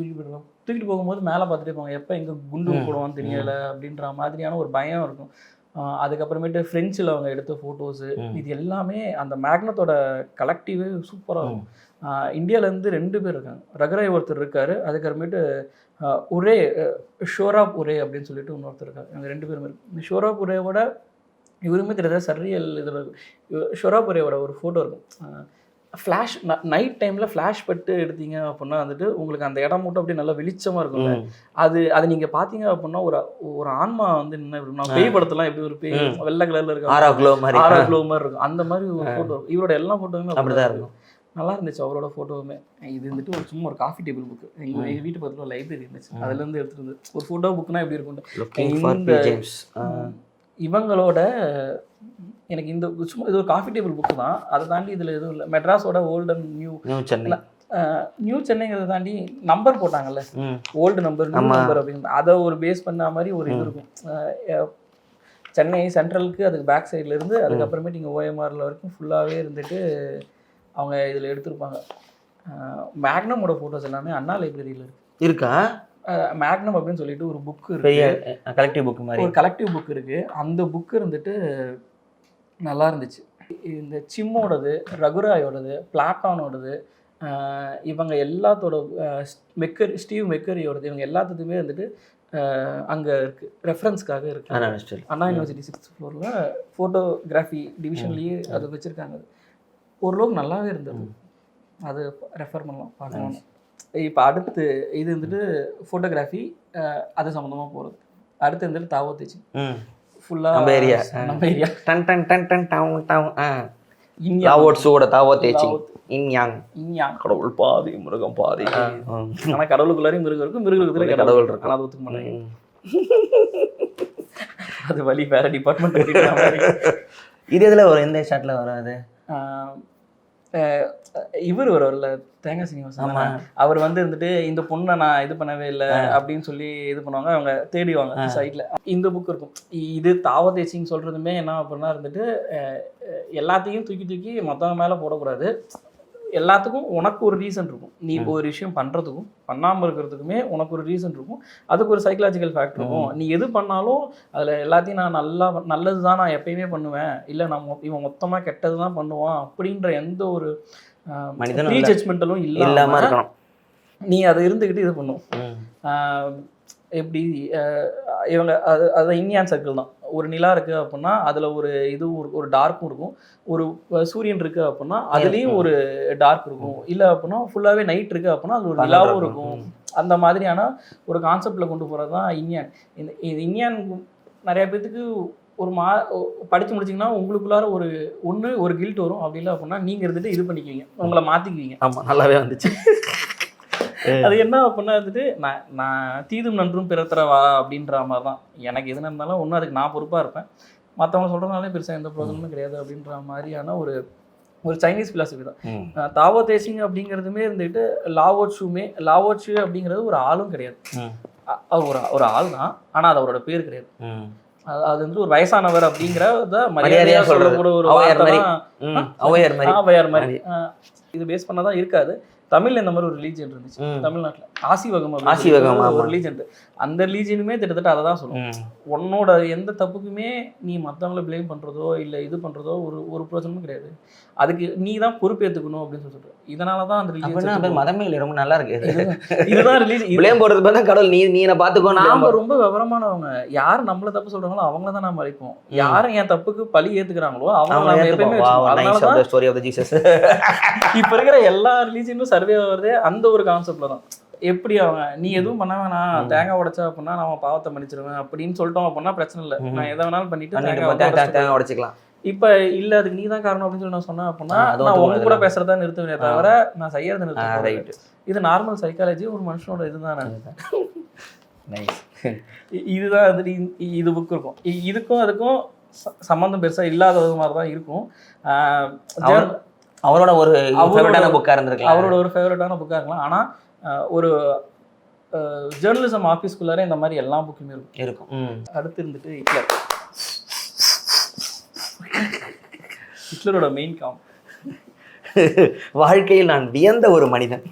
தூக்கிட்டு போகும்போது மேலே பார்த்துட்டே போவாங்க, எப்போ எங்கே குண்டு போடுவான்னு தெரியலை அப்படின்ற மாதிரியான ஒரு பயம் இருக்கும். அதுக்கப்புறமேட்டு ஃப்ரெஞ்சில் அவங்க எடுத்த ஃபோட்டோஸு இது எல்லாமே அந்த மேக்னத்தோட கலெக்டிவே சூப்பராக இருக்கும். இந்தியாவிலேருந்து 2 பேர் இருக்காங்க. ரகுராய் ஒருத்தர் இருக்கார், அதுக்கப்புறமேட்டு ஒரே ஷோராப் ஒரே அப்படின்னு சொல்லிட்டு இன்னொருத்தர் இருக்காங்க. இவங்க 2 பேரும் இருக்கு. இந்த ஷோராப் ஒரேவோட இவருமே தெரியாத சர்ரியல் இதில் ஷோராப் ஒரேவோட ஒரு ஃபோட்டோ இருக்கும். ஃப்ளாஷ் நைட் டைமில் ஃப்ளாஷ் பட்டு எடுத்தீங்க அப்படின்னா வந்துட்டு உங்களுக்கு அந்த இடம் மட்டும் அப்படியே நல்லா வெளிச்சமாக இருக்கும்ல. அது நீங்கள் பார்த்தீங்க அப்படின்னா ஒரு ஆன்மா வந்து என்ன பேய் படத்தெல்லாம் எப்படி ஒரு பேய் வெள்ளை கலரில் இருக்கும், ஆரா க்ளோ மாதிரி இருக்கும். அந்த மாதிரி ஒரு ஃபோட்டோ இருக்கும். இவரோட எல்லா ஃபோட்டோவுமே அப்படிதான் இருக்கும். நல்லா இருந்துச்சு அவரோட ஃபோட்டோவுமே. இது வந்துட்டு ஒரு சும்மா ஒரு காஃபி டேபிள் புக்கு எங்கள் வீட்டு பக்கத்தில் ஒரு லைப்ரரி இருந்துச்சு, அதுலேருந்து எடுத்துகிட்டு வந்து ஒரு ஃபோட்டோ புக்குனா எப்படி இருக்கும். இவங்களோட எனக்கு இந்த சும்மா இது ஒரு காஃபி டேபிள் புக்கு தான், அதை தாண்டி இதில் எதுவும் இல்லை. மெட்ராஸோட ஓல்டு அண்ட் நியூ சென்னைங்கிறத தாண்டி நம்பர் போட்டாங்கல்ல, ஓல்டு நம்பர் நியூ நம்பர் அப்படின்னு அதை ஒரு பேஸ் பண்ண மாதிரி ஒரு இது இருக்கும். சென்னை சென்ட்ரலுக்கு அதுக்கு பேக் சைடில் இருந்து அதுக்கப்புறமேட்டு இங்கே ஓஎம்ஆரில் வரைக்கும் ஃபுல்லாகவே இருந்துட்டு அவங்க இதில் எடுத்திருப்பாங்க. மேக்னமோட ஃபோட்டோஸ் எல்லாமே அண்ணா லைப்ரரியில் இருக்கா. மேக்னம் அப்படின்னு சொல்லிட்டு ஒரு புக்கு இருக்கு, கலெக்டிவ் புக் மாதிரி ஒரு கலெக்டிவ் புக் இருக்குது. அந்த புக்கு இருந்துட்டு நல்லா இருந்துச்சு. இந்த சிம்மோடது, ரகுராயோடது, பிளாட்டானோடது, இவங்க எல்லாத்தோட ஸ்டீவ் மெக்கரியோடது, இவங்க எல்லாத்துக்குமே வந்துட்டு அங்கே இருக்குது, ரெஃபரன்ஸ்க்காக இருக்குது. அண்ணா யூனிவர்சிட்டி 6th ஃப்ளோரில் ஃபோட்டோகிராஃபி டிவிஷன்லேயே அது வச்சுருக்காங்க. ஓரளவுக்கு நல்லாவே இருந்தது, அது ரெஃபர் பண்ணலாம், பார்க்கணும். இப்போ அடுத்து இது வந்துட்டு ஃபோட்டோகிராஃபி அது சம்மந்தமாக போகிறது. அடுத்து வந்துட்டு தாவோ தேச்சிங் ஃபுல்லாக நம்ம ஏரியா டன் டன் டன் டன் டவுன் டவுன் லாவோட்ஸோட தாவோ தேச்சிங் இன்யாங் கடவுள் பாதி மிருகம் பாதி. ஆனால் கடவுளுக்குள்ளாரையும் மிருகம் இருக்கும், மிருகத்துலேயே கடவுள் இருக்கு. ஆனால் அது ஒத்துக்க மாட்டேங்க, அது வழி வேற டிபார்ட்மெண்ட். இது இதில் வரும், எந்த ஷாட்டில் வராது. இவர் வருவார்ல தேங்காய் சீனிவாசன், அவர் வந்து இருந்துட்டு இந்த பொண்ணை நான் இது பண்ணவே இல்லை அப்படின்னு சொல்லி இது பண்ணுவாங்க, அவங்க தேடிவாங்க சைட்ல. இந்த புக் இருக்கும். இது தாவோ தேச்சிங் சொல்றதுமே என்ன அப்படின்னா இருந்துட்டு எல்லாத்தையும் தூக்கி தூக்கி மற்றவங்க மேலே போடக்கூடாது. எல்லாத்துக்கும் உனக்கு ஒரு ரீசன் இருக்கும். நீ இப்போ ஒரு விஷயம் பண்ணுறதுக்கும் பண்ணாமல் இருக்கிறதுக்குமே உனக்கு ஒரு ரீசன் இருக்கும், அதுக்கு ஒரு சைக்கலாஜிக்கல் ஃபேக்டர் இருக்கும். நீ எது பண்ணாலும் அதில் எல்லாத்தையும் நான் நல்லது தான் நான் எப்பயுமே பண்ணுவேன், இல்லை இவன் மொத்தமாக கெட்டது தான் பண்ணுவான் அப்படின்ற எந்த ஒரு ப்ரீ ஜட்ஜ்மெண்டலும் இல்லாமல் இருக்கணும். நீ அதை இருந்துக்கிட்டு இது பண்ணும். எப்படி இவங்க அது இந்தியன் சர்க்கிள் தான். ஒரு நிலா இருக்குது அப்படின்னா அதில் ஒரு இதுவும் ஒரு டார்க்கும் இருக்கும், ஒரு சூரியன் இருக்குது அப்படின்னா அதுலேயும் ஒரு டார்க் இருக்கும், இல்லை அப்படின்னா ஃபுல்லாகவே நைட் இருக்குது அப்படின்னா அது ஒரு நிலாவும் இருக்கும். அந்த மாதிரியான ஒரு கான்செப்டில் கொண்டு போகிறது தான் இந்தியன். இந்த இந்தியன் நிறைய பேர்த்துக்கு ஒரு படித்து முடிச்சிங்கன்னா உங்களுக்குள்ளார ஒரு கில்ட் வரும். அப்படி இல்லை அப்படின்னா நீங்கள் இருந்துட்டு இது பண்ணிக்குவீங்க, உங்களை மாற்றிக்குவீங்க. ஆமாம், நல்லாவே வந்துச்சு. அது என்ன அப்படின்னா வந்துட்டு நான் தீதும் நன்றும் பிறத்தரவா அப்படின்ற மாதிரி தான். எனக்கு எது நடந்தாலும் ஒன்றும் அதுக்கு நான் பொறுப்பாக இருப்பேன், மற்றவங்க சொல்கிறதுனாலே பெருசாக எந்த ப்ராப்ளமும் கிடையாது அப்படின்ற மாதிரியான ஒரு சைனீஸ் ஃபிலாசபி தான். தாவோ தேசிங் அப்படிங்கிறதுமே இருந்துட்டு லாவோட்சு அப்படிங்கிறது ஒரு ஆளும் கிடையாது, ஒரு ஆள் தான். ஆனால் அது அவரோட பேர் கிடையாது. அது வந்து ஒரு வயசானவர் அப்படிங்கிறத மரியாதையா சொல்லக்கூட ஒரு ஔவையார் மாதிரி இது பேஸ் பண்ணதான் இருக்காது. தமிழ்ல இந்த மாதிரி ஒரு ரிலீஜியன் இருந்துச்சு தமிழ்நாட்டில், ஆசிவகம் ஒரு ரிலீஜன். அந்த ரிலீஜியனுமே கிட்டத்தட்ட அதை தான் சொல்லுவோம். உன்னோட எந்த தப்புக்குமே நீ மற்றவங்களை பிளேம் பண்ணுறதோ இல்லை இது பண்ணுறதோ ஒரு பிரச்சனையும் கிடையாது, அதுக்கு நீ தான் பொறுப்பேற்றுக்கணும் அப்படின்னு சொல்லிட்டு. இதனால தான் அந்த ரிலீஜன் மதமே இல்லை, ரொம்ப நல்லா இருக்கு. இதுதான் ரிலீஜன். பிளேம் போடுறது பார்த்தா கடவுள் நீ பார்த்துக்கோ. நாம ரொம்ப விவரமானவங்க, யார் நம்மள தப்பு சொல்றாங்களோ அவங்கள தான் நம்ம அழைப்போம். யாரும் என் தப்புக்கு பழி ஏற்றுக்கிறாங்களோ அவங்க எப்பயுமே. இப்ப இருக்கிற எல்லா ரிலீஜனும் சர்வே ஆகுறதே அந்த ஒரு கான்செப்ட்ல தான். எப்படி அவங்க நீ எதுவும் பண்ண வேணாம், தேங்காய் உடைச்சா அப்படின்னா நான் பாவத்தை மன்னிச்சிருவேன் அப்படின்னு சொல்லிட்டோம் அப்படின்னா பிரச்சனை இல்லை, நான் எதை வேணாலும் பண்ணிட்டு தேங்காய் உடைச்சிக்கலாம். இப்ப இல்ல அதுக்கு நீ தான் காரணம் அப்படின்னு சொல்லி நான் சொன்னேன் அப்படின்னா நான் உங்க கூட பேசுறதா நிறுத்துவேனே தவிர நான் செய்யறதை நிறுத்த. இது நார்மல் சைக்காலஜி, ஒரு மனுஷனோட இதுதான். இதுதான் வந்துட்டு இது புக் இருக்கும். இதுக்கும் அதுக்கும் சம்மந்தம் பெருசாக இல்லாத மாதிரி தான் இருக்கும். அவரோட ஒரு ஃபேவரட்டான புக்காக இருந்திருக்கலாம். அவரோட ஒரு ஃபேவரட்டான புக்காக இருக்கலாம். ஆனால் ஒரு ஜேர்னலிசம் ஆஃபீஸ்க்குள்ளார இந்த மாதிரி எல்லா புக்குமே இருக்கும். அடுத்து இருந்துட்டு ஹிட்லரோட மெயின் காம். வாழ்க்கையில் நான் வியந்த ஒரு மனிதன்,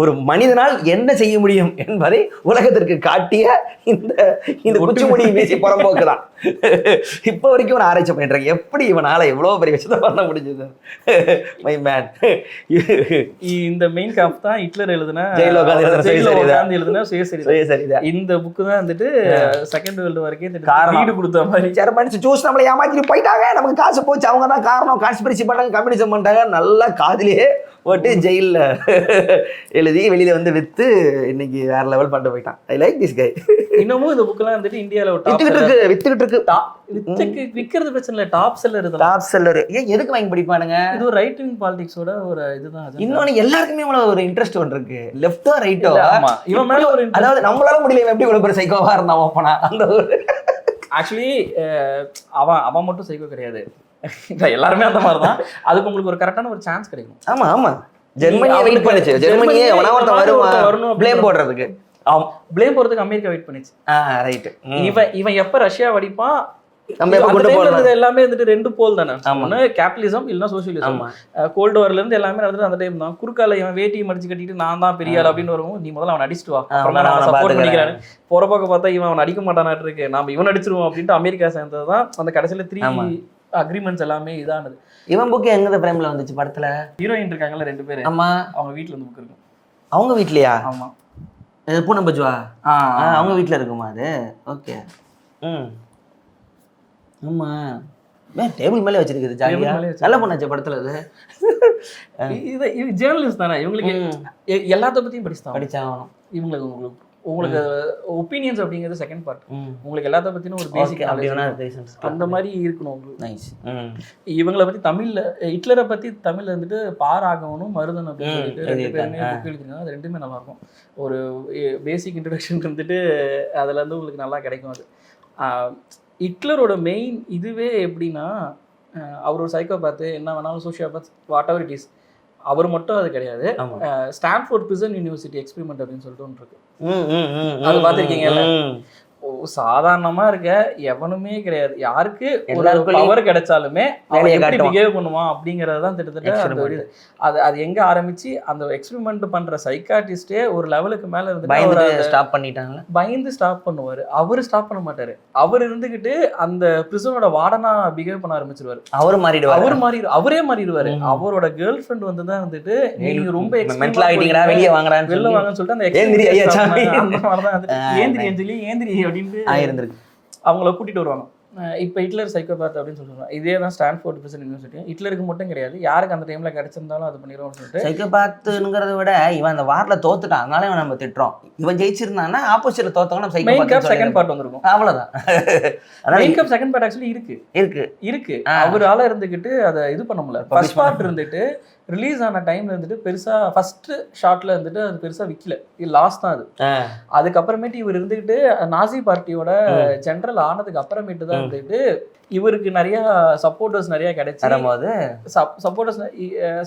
ஒரு மனிதனால் என்ன செய்ய முடியும் என்பதை உலகத்திற்கு காட்டிய இந்த குச்சிமுடி வீசி புறம்போக்கு தான் இப்போ வரைக்கும் ஒரு ஆராய்ச்சி பண்ணிட்டு இருக்கேன். எப்படி இவனால எவ்வளவு பெரிய விஷயத்தை பண்ண முடிஞ்சது. My man. இந்த மெயின் காப் தான் ஹிட்லர் எழுதின சுயசரிதை. இந்த புக்கு தான் வந்துட்டு செகண்ட் வேர்ல்டு வரைக்கும் வீடு கொடுத்த மாதிரி ஜெர்மனி ஜூஸ் நம்மளை ஏமாத்திட்டு போயிட்டாங்க, நமக்கு காசு போச்சு, அவங்க தான் காரணம், கான்ஸ்பிரசி பண்ணாங்க, கம்யூனிசம் பண்ணிட்டாங்க, நல்லா காதிலேயே போட்டு ஜெயிலில் எழுதி வெளியில வந்து வித்து இன்னைக்கு வேற லெவல் பண்ணிட்டு போயிட்டான். I like this guy. இன்னமும் இந்த புக்கெல்லாம் வந்துட்டு இந்தியாவில் வித்துக்கிட்டு இருக்கு. விற்கிறது பிரச்சனை இல்லை, டாப் செல்லர். டாப் செல்லர் ஏன் எதுக்கு வாங்கி படிப்பானுங்க? இது ஒரு ரைட் விங் பாலிடிக்ஸோட ஒரு இதுதான். இன்னொன்னு எல்லாருக்குமே இவ்வளவு ஒரு இன்ட்ரெஸ்ட் ஒன்று இருக்கு, லெஃப்டோ ரைட்டோ. இவன் மேல ஒரு அதாவது நம்மளால முடியல, எப்படி இவ்வளவு பேர் சைக்கோவா இருந்தான் ஓப்பனா அந்த ஒரு. ஆக்சுவலி அவன் மட்டும் சைக்கோ கிடையாது, எல்லாருமே அந்த மாதிரி தான். அதுக்கு உங்களுக்கு ஒரு கரெக்டான ஒரு சான்ஸ் கிடைக்கும். ஆமா ஆமா, ஜெர்மனியே வெயிட் பண்ணுச்சு. ஜெர்மனியே வரணும் ப்ளேம் போடுறதுக்கு. ப்ளேம் போடுறதுக்கு அமெரிக்கா வெயிட் பண்ணிச்சு. ரைட். இவன் எப்ப ரஷ்யா வடிப்பான், எல்லாமே வந்துட்டு ரெண்டு போல் தானே. ஒண்ணு கேபிட்டலிசம் இல்லைன்னா சோசியலிசம். கோல்டு வார்ல இருந்து எல்லாமே நடந்துட்டு அந்த டைம் தான். குறுக்கால இவன் வேட்டியை மடிச்சு கட்டிட்டு நான் தான் பெரிய ஆள் அப்படின்னு வருவோம். நீ முதல்ல அவன் அடிச்சுட்டு வா, சப்போர்ட் பண்ணிக்கிறாரு. போற பக்கம் பார்த்தா இவன் அடிக்க மாட்டானாட்டு இருக்கு, நாம இவன் அடிச்சிருவோம் அப்படின்ட்டு அமெரிக்கா சேர்ந்ததுதான் அந்த கடைசியில 3 அக்ரிமெண்ட்ஸ் எல்லாமே இதானது. இவன் புக்கு எங்க பிரேம்ல வந்துச்சு படத்துல? ஹீரோயின் இருக்காங்கல்ல 2 பேரு. ஆமா, அவங்க வீட்டுல வந்து புக் இருக்கும். அவங்க வீட்லயா? ஆமா, பூனம் பஜ்வா அவங்க வீட்டுல இருக்குமா அது? ஓகே. ஆமா, டேபிள் மேலே வச்சிருக்குது ஜாலியா. நல்ல பொண்ணாச்சு படத்துல அது. இது ஜேர்னலிஸ்ட் தானே, இவங்களுக்கு எல்லாத்த பத்தியும் படிச்சாகணும். இவங்களுக்கு உங்களுக்கு ஒப்பீனியன்ஸ் அப்படிங்கிறது செகண்ட் பார்ட். உங்களுக்கு எல்லாத்த பத்தினும் ஒரு பேசிக் அந்த மாதிரி இருக்கணும் உங்களுக்கு. இவங்களை பத்தி தமிழ்ல, ஹிட்லரை பத்தி தமிழ்ல வந்துட்டு பாராகவனும் மருதன் அப்படின்னு சொல்லிட்டு 2 பேருமே புக் எழுதிருக்காங்க. அது 2மே நல்லா இருக்கும். ஒரு பேசிக் இன்ட்ரடக்ஷன் இருந்துட்டு அதுல இருந்து உங்களுக்கு நல்லா கிடைக்கும். அது ஹிட்லரோட மெயின் இதுவே எப்படின்னா, அவர் ஒரு சைக்கோபாத்து, என்ன வேணாலும் sociopath, whatever it is. அவர் மட்டும் அது கிடையாது. ஸ்டான்ஃபோர்ட் பிரிசன் யூனிவர்சிட்டி எக்ஸ்பெரிமெண்ட் அப்படின்னு சொல்லிட்டு ஒன்று இருக்கு. அது பார்த்துருக்கீங்கல்ல? சாதாரணமா இருக்க எவனுமே கிடையாது, யாருக்கு ஒரு பவர் கிடைச்சாலுமே அவன் எப்படி பிஹேவ் பண்ணுவான் அப்படிங்கறதுதான் திட்டத்தட்ட அது எங்க ஆரம்பிச்சு அந்த எக்ஸ்பெரிமெண்ட் பண்ற சைக்காட்டிஸ்டே ஒரு லெவலுக்கு மேல இருந்து பயந்து ஸ்டாப் பண்ணுவாரு. அவரு ஸ்டாப் பண்ண மாட்டாரு. அவர் இருந்துகிட்டு அந்த பிரிசனோட வார்டனா பிஹேவ் பண்ண ஆரம்பிச்சிருவாரு. அவரே மாறிடுவாரு. அவரோட கேர்ள் ஃப்ரெண்ட் வந்துதான் வந்துட்டு நீங்க ரொம்ப வெளில வாங்கன்னு சொல்லிட்டு அந்த ஏந்திரி அப்படின்னு அவங்கள கூட்டிட்டு வருவாங்க. இப்போ ஹிட்லர் சைக்கோபாத் அப்படின்னு சொல்லுவாங்க. இதே தான் ஸ்டான்ஃபோர்ட் பிரிசன் யூனிவர்சிட்டி. ஹிட்லருக்கு மட்டும் கிடையாது, யாருக்கு அந்த டைம்ல கிடைச்சிருந்தாலும் அது பண்ணிடுவோம் சொல்லிட்டு. சைக்கோபாத்ங்கிறத விட இவன் அந்த வார்ல தோத்துட்டான், அதனால இவன் நம்ம திட்டுறோம். இவன் ஜெயிச்சிருந்தானா ஆப்போசிட்ல தோத்தவங்க நம்ம சைக்கோபாத் செகண்ட் பார்ட் வந்திருக்கும். அவ்வளவுதான். Main cup second part actually இருக்கு. அவரால இருந்துகிட்டு அதை இது பண்ண முடியல. ஃபர்ஸ்ட் பார்ட் இருந்துட்டு ரிலீஸ் ஆன டைம்ல இருந்துட்டு பெருசா ஃபர்ஸ்ட் ஷாட்ல இருந்துட்டு அது பெருசா விக்கல. இது லாஸ்ட் தான் அது. அதுக்கப்புறமேட்டு இவர் இருந்துகிட்டு நாசி பார்ட்டியோட ஜெனரல் ஆனதுக்கு அப்புறமேட்டு தான் இருந்துட்டு இவருக்கு நிறைய சப்போர்ட்டர்ஸ் நிறைய கிடைச்சது.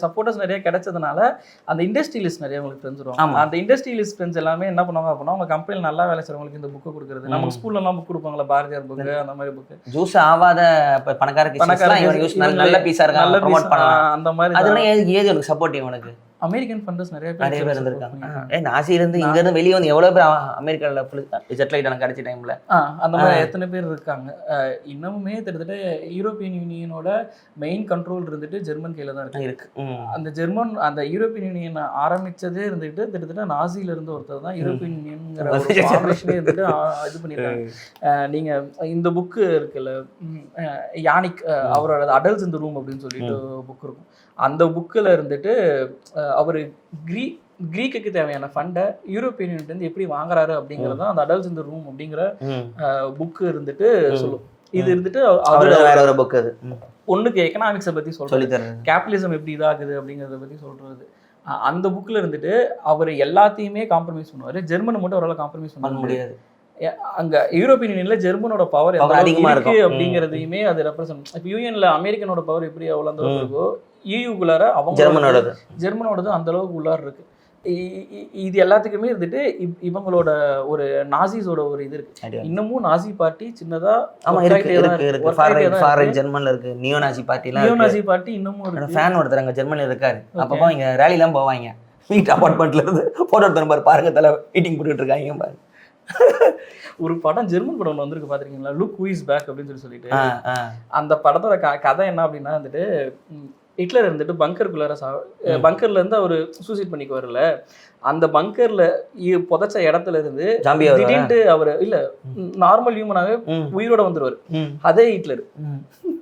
சப்போர்ட்டர்ஸ் நிறைய கிடைச்சதுனால அந்த இண்டஸ்ட்ரியலிஸ்ட் நிறைய உங்களுக்கு தெரிஞ்சிருவாங்க. அந்த இண்டஸ்ட்ரியலிஸ்ட் ஃப்ரெண்ட்ஸ் எல்லாமே என்ன பண்ணுவாங்க அப்படின்னா, அவங்க கம்பெனியில் நல்லா வேலை செய்றவங்களுக்கு இந்த புக்கு கொடுக்குறது. நம்ம ஸ்கூல்ல எல்லாம் புக் கொடுப்பாங்களா, பாரதியார் புக்கு அந்த மாதிரி புக்கு. ஜூஸ் ஆவாத பணக்கார நல்ல பீஸா இருக்காங்க, ப்ரோமோட் பண்ணலாம் அந்த மாதிரி. அதெல்லாம் ஏது எனக்கு சப்போர்ட் இவனுக்கு அமெரிக்கன் ஃபண்டர்ஸ் நிறைய பேர் இருந்திருக்காங்க. நாசில இருந்து இங்க இருந்து வெளியே வந்து எவ்வளவு பேர் அமெரிக்கால செட்டில் எனக்கு கிடைச்ச டைம்ல அந்த மாதிரி எத்தனை பேர் இருக்காங்க. இன்னமுமே கிட்டத்தட்ட யூரோப்பியன் யூனியனோட மெயின் கண்ட்ரோல் இருந்துட்டு ஜெர்மன் கையில தான் இருக்கு. அந்த யூரோப்பியன் யூனியன் ஆரம்பிச்சதே இருந்துட்டு கிட்டத்தட்ட நாசில இருந்து ஒருத்தர் தான் யூரோப்பியன் யூனியன்ங்கிற ஃபார்மேஷனே இருந்துட்டு இது பண்ணிருக்காங்க. நீங்க இந்த புக்கு இருக்குல்ல, யானிக் அவரோட அடல்ட்ஸ் இன் தி ரூம் அப்படின்னு சொல்லிட்டு புக் இருக்கும். அந்த புக்கில் இருந்துட்டு அவர் கிரீக்குக்கு தேவையான ஃபண்டை யூரோப்பியன் யூனியன் வந்து எப்படி வாங்குறாரு அப்படிங்கிறதான் அந்த அடல்ட்ஸ் இன் தி ரூம் அப்படிங்கிற புக்கு இருந்துட்டு சொல்லும். இது இருந்துட்டு அவர் புக் அது ஒன்றுக்கு எக்கனாமிக்ஸை பற்றி சொல்றாரு, கேபிட்டலிசம் எப்படி இதாகுது அப்படிங்கிறத பற்றி சொல்றது. அந்த புக்கில் இருந்துட்டு அவர் எல்லாத்தையுமே காம்ப்ரமைஸ் பண்ணுவார். ஜெர்மனை மட்டும் அவரால் காம்ப்ரமைஸ் பண்ண முடியாது. அங்க யூரோப்பியன் யூனியன்ல ஜெர்மனோட பவர் அதிகமா இருக்கு இருக்கும் அப்படிங்கிறதையுமே அது ரெப்ரசன்ட். இப்போ யூஎன்ல அமெரிக்கனோட பவர் எப்படி அவ்வளோ அந்த அளவுக்கு இருக்கோ, யூக்குள்ளார அவங்க ஜெர்மனோடது அந்த அளவுக்கு உள்ளார இருக்கு. இது எல்லாத்துக்குமே இருந்துட்டு இவங்களோட ஒரு நாசிஸோட ஒரு இது இருக்கு. இன்னமும் நாசி பார்ட்டி சின்னதா ஜெர்மன்ல இருக்கு. நியோ நாசி பார்ட்டி இன்னமும் இருக்கு. ஃபேன் ஒருத்தர் அங்க ஜெர்மன்ல இருக்காரு. அப்பப்போ இங்க ரேலிலாம் போவாங்க. வீட்டு அபார்ட்மெண்ட்ல இருந்து போட்டோ எடுத்து பாருங்க தலை மீட்டிங் போட்டுட்டு இருக்காங்க பாருங்க. ஒரு படம் ஜெர்மன் படம் ஒன்று வந்திருக்கு பாத்திருக்கீங்களா, லுக் ஹூ இஸ் பேக் அப்படின்னு சொல்லிட்டு. அந்த படத்தோட கதை என்ன அப்படின்னா வந்துட்டு ஹிட்லர் இருந்துட்டு பங்கர்ல இருந்து அவர் சூசைட் பண்ணிக்கு வரல, அந்த பங்கர்ல புதைச்ச இடத்துல இருந்து திடீர்னு அவர் இல்ல நார்மல் ஹியூமனாவே உயிரோட வந்துருவாரு. அதே ஹிட்லர்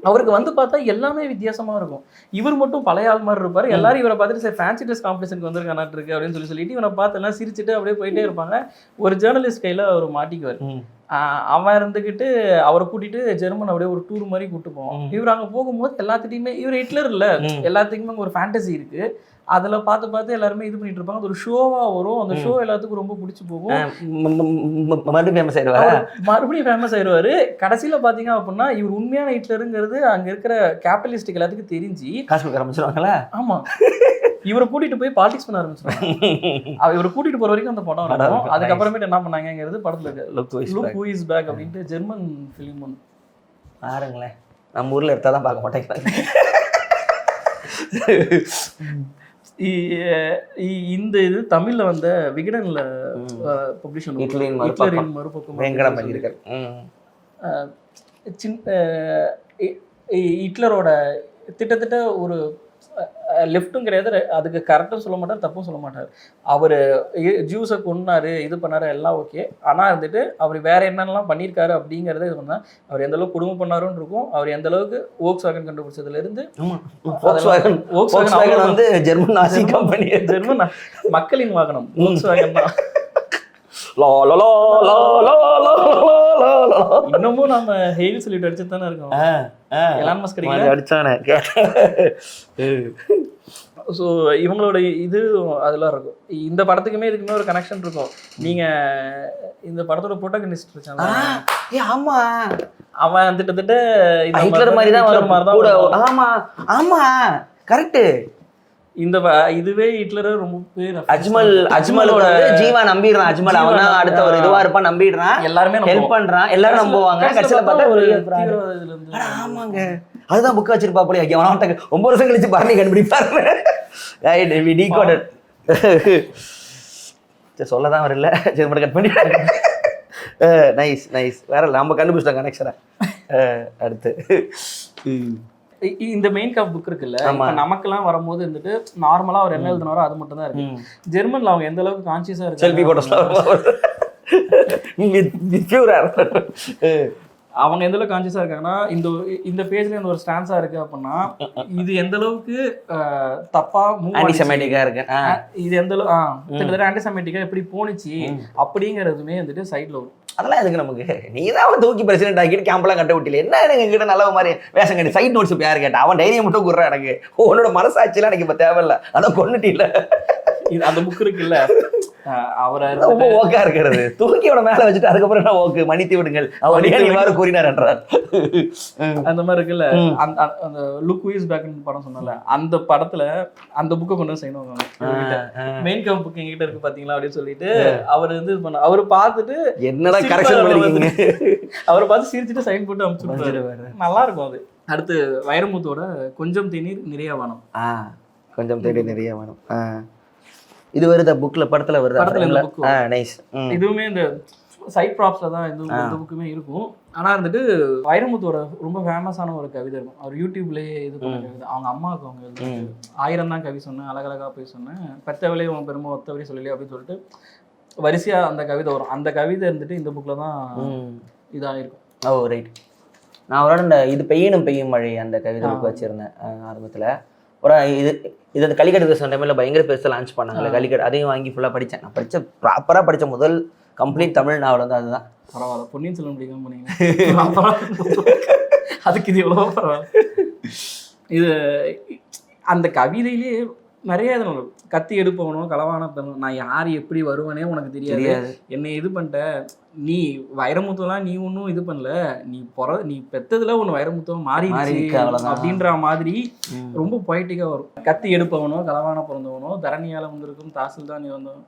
அவருக்கு வந்து பார்த்தா எல்லாமே வித்தியாசமா இருக்கும். இவர் மட்டும் பழைய ஆள் மாதிரி இருப்பாரு. எல்லாரும் இவரை பார்த்துட்டு சரி ஃபேன்சி ட்ரெஸ் காம்படிஷனுக்கு வந்திருக்கானாட்டு இருக்கு அப்படின்னு சொல்லிட்டு இவனை பார்த்து எல்லாம் சிரிச்சுட்டு அப்படியே போயிட்டே இருப்பாங்க. ஒரு ஜேர்னலிஸ்ட் கையில அவர் மாட்டிக்குவார். அவன் இருந்துக்கிட்டு அவரை கூட்டிட்டு ஜெர்மன் அப்படியே ஒரு டூர் மாதிரி கூட்டு போவோம். இவர் அங்க போகும்போது எல்லாத்துட்டையுமே இவர் ஹிட்லர் இல்ல, எல்லாத்துக்குமே ஒரு ஃபேண்டசி இருக்கு. அதுல பார்த்து எல்லாருமே இது பண்ணிட்டு இருப்பாங்க. அது ஒரு ஷோவா வரும். அந்த ஷோ எல்லாத்துக்கும் ரொம்ப பிடிச்சி போகும். மறுபடியும் ஃபேமஸ் ஆயிடுவாரு. கடைசியில பாத்தீங்க அப்படின்னா இவர் உண்மையான ஹிட்லருங்கிறது அங்க இருக்கிற கேபிட்டலிஸ்டுக்கு எல்லாத்துக்கும் தெரிஞ்சு ஆரம்பிச்சிருவாங்களா? ஆமா, இவரை கூட்டிட்டு போய் பாலிடிக்ஸ் பண்ண ஆரம்பிச்சிருவாங்க. இவரை கூட்டிட்டு போற வரைக்கும் அந்த படம் நடக்கும். அதுக்கப்புறமேட்டு என்ன பண்ணாங்கிறது படத்துல இருக்கு. லுக் ஹூ இஸ் பேக் அப்படின்ட்டு ஜெர்மன் ஃபிலிம் ஒன்று பாருங்களேன். நம்ம ஊர்ல எடுத்தாதான் பார்க்க மாட்டேங்கிறாங்க. இந்த இது தமிழ்ல வந்த விகடன்ல பப்ளிஷ் மறுபக்கம் ஹிட்லரோட கிட்டத்தட்ட ஒரு லெஃப்ட்டும் கிடையாது, அதுக்கு கரெக்டும் சொல்ல மாட்டார், தப்பும் சொல்ல மாட்டார். அவர் ஜூஸை கொன்னாரு, இது பண்ணாரு, எல்லாம் ஓகே. ஆனால் இருந்துட்டு அவர் வேற என்னென்னலாம் பண்ணியிருக்காரு அப்படிங்கிறத இது பண்ணால் அவர் எந்த அளவுக்கு குடும்பம் பண்ணாருன்னு இருக்கும். அவர் எந்த அளவுக்கு வோக்ஸ்வாகன் கண்டுபிடிச்சதுல இருந்து வந்து ஜெர்மன் நாசி கம்பெனி, ஜெர்மன் மக்களின் வாகனம் வோக்ஸ்வாகன் தான். இன்னமும் நம்ம ஹெயில் சொல்லிட்டு அடிச்சுட்டு தானே இருக்கோம். Elon Musk அடிச்சானே. ஸோ இவங்களோட இது அதெல்லாம் இருக்கும். இந்த படத்துக்குமே இதுக்கு இன்னொரு கனெக்ஷன் இருக்கும். நீங்க இந்த படத்தோட புரோட்டகனிஸ்ட் இருக்காங்க. ஆமா, அவன் கிட்டத்தட்ட ஹிட்லர் மாதிரி தான். ஆமா ஆமா கரெக்ட். இந்த இதுவே ஹிட்லர் ரொம்ப பேர் அஜ்மலோட ஜீவா நம்பிடுறான். அஜ்மல் அவன் தான் அடுத்த ஒரு இதுவா இருப்பான், நம்பிடுறான். எல்லாருமே ஹெல்ப் பண்றான், எல்லாரும் நம்புவாங்க. கடைசியில பார்த்தா ஆமாங்க, அதுதான் புக் வச்சிருப்பா போல. 9 வருஷம் கழிச்சு பரணி கண்டுபிடிப்பாரு. சொல்லதான் வரல, சரி மட்டும் கட் பண்ணி. நைஸ் நைஸ், வேற நம்ம கண்டுபிடிச்சிட்டோம் கனெக்ஷனை. அடுத்து இந்த மெயின் காப் புக் இருக்குல்ல, நமக்கெல்லாம் வரும்போது வந்துட்டு நார்மலா அவர் என்ன எழுதினாரோ அது மட்டும் தான் இருக்கு. ஜெர்மன்ல அவங்க எந்த அளவுக்கு கான்சியஸா இருக்கு, செல்ஃபி அவங்க எந்த அளவுக்கு கான்சியஸா இருக்காங்கன்னா இந்த பேஜ்ல இந்த ஒரு ஸ்டான்ஸா இருக்கு அப்படின்னா இது எந்த அளவுக்கு தப்பா ஆன்டிசெமிட்டிக்கா இருக்கு, இது எந்த அளவுக்கு கிட்டத்தட்ட ஆன்டிசெமிட்டிக்கா எப்படி போனிச்சு அப்படிங்கறதுமே வந்துட்டு சைட்ல வரும். அதெல்லாம் எதுக்கு நமக்கு? நீ தான் தூக்கி பிரசிடென்ட் ஆக்கிட்டு கேம்ப்லாம் கட்ட விட்டில என்ன எனக்கு எங்கிட்ட நல்ல மாதிரி வேஷம் கட்டி சைட் நோட்ஸ் இப்போ யார் கேட்டா? அவன் தைரியம் மட்டும் குடுறான் எனக்கு. உன்னோட மனசாட்சியெல்லாம் எனக்கு இப்போ தேவையில்லை, அதான் கொண்டுட்டில்ல. அந்த புக் இருக்குல்ல, அவரை ரொம்ப ஓக்கா இருக்கிறது தூக்கி அவனை மேல வச்சுட்டு அதுக்கப்புறம் என்ன ஓக்கு மன்னித்து விடுங்கள் அவர் இவ்வாறு கூறினார் என்றார். அந்த மாதிரி இருக்குல்ல, அந்த லுக் ஹூ இஸ் பேக்னு படம் சொன்னால அந்த படத்துல அந்த புக்கை கொண்டு செய்யணும். மெயின் கேம்ப் புக் எங்கிட்ட இருக்கு பாத்தீங்களா அப்படின்னு சொல்லிட்டு அவர் வந்து இது பண்ண, அவர் பார்த்துட்டு என்னடா கரெக்ஷன் பண்ணிருக்கீங்க, அவரை பார்த்து சிரிச்சுட்டு சைன் போட்டு அனுப்பிச்சுடுவாரு. நல்லா இருக்கும் அது. அடுத்து வைரமுத்தோட கொஞ்சம் தேநீர் நிறைய வானம். கொஞ்சம் தேநீர் நிறைய வானம் இது வருதா புக்ல? படத்துல வருதா? நைஸ். இதுவுமே இந்த சைட் ப்ராப்ஸ்ல தான் இந்த புக்குமே இருக்கும். ஆனா வந்துட்டு வைரமுத்தோட ரொம்ப ஃபேமஸான ஒரு கவிதை இருக்கும். அவர் யூடியூப்லயே இது பண்ண கவிதை. அவங்க அம்மாவுக்கு அவங்க 1000 தான் கவி சொன்னேன், அழகழகா போய் சொன்னேன், பெத்தவளே உன் பெருமை ஒத்தவழி சொல்லலையே அப்படின்னு சொல்லிட்டு வரிசையா அந்த கவிதை வரும். அந்த கவிதை இருந்துட்டு இந்த புக்ல தான் இதாயிருக்கும். ஓ ரைட். நான் அவரோட இந்த இது பெய்யணும் பெய்யும் மழை அந்த கவிதை புக் வச்சிருந்தேன் ஆரம்பத்துல. ஒரு இது அந்த கலிக்கட்டு பேசுகிற டைமில் பயங்கர பெருசாக லான்ச் பண்ணாங்கல்ல கலிக்கட்டு, அதையும் வாங்கி ஃபுல்லாக படித்தேன். நான் ப்ராப்பராக படித்த முதல் கம்ப்ளீட் தமிழ் நாவல் வந்து அதுதான். பரவாயில்ல, பொன்னியின் செல்வன் படிக்காம போனீங்க, அதுக்கு இது எவ்வளோ பரவாயில்ல. இது அந்த கவிதையிலேயே நிறைய இது வரும். கத்தி எடுப்பவனோ களவான பெறணும், நான் யார் எப்படி வருவனே உனக்கு தெரியாது, என்னை இது பண்ணிட்ட, நீ வைரமுத்துலாம் நீ ஒன்றும் இது பண்ணல, நீ பெத்ததுல ஒன்று வைரமுத்துவம் மாறிடுச்சு அப்படின்ற மாதிரி ரொம்ப பொய்டிக்காக வரும். கத்தி எடுப்பவனோ களவான பிறந்தவனோ தரணியால் வந்திருக்கும் தாசில்தான்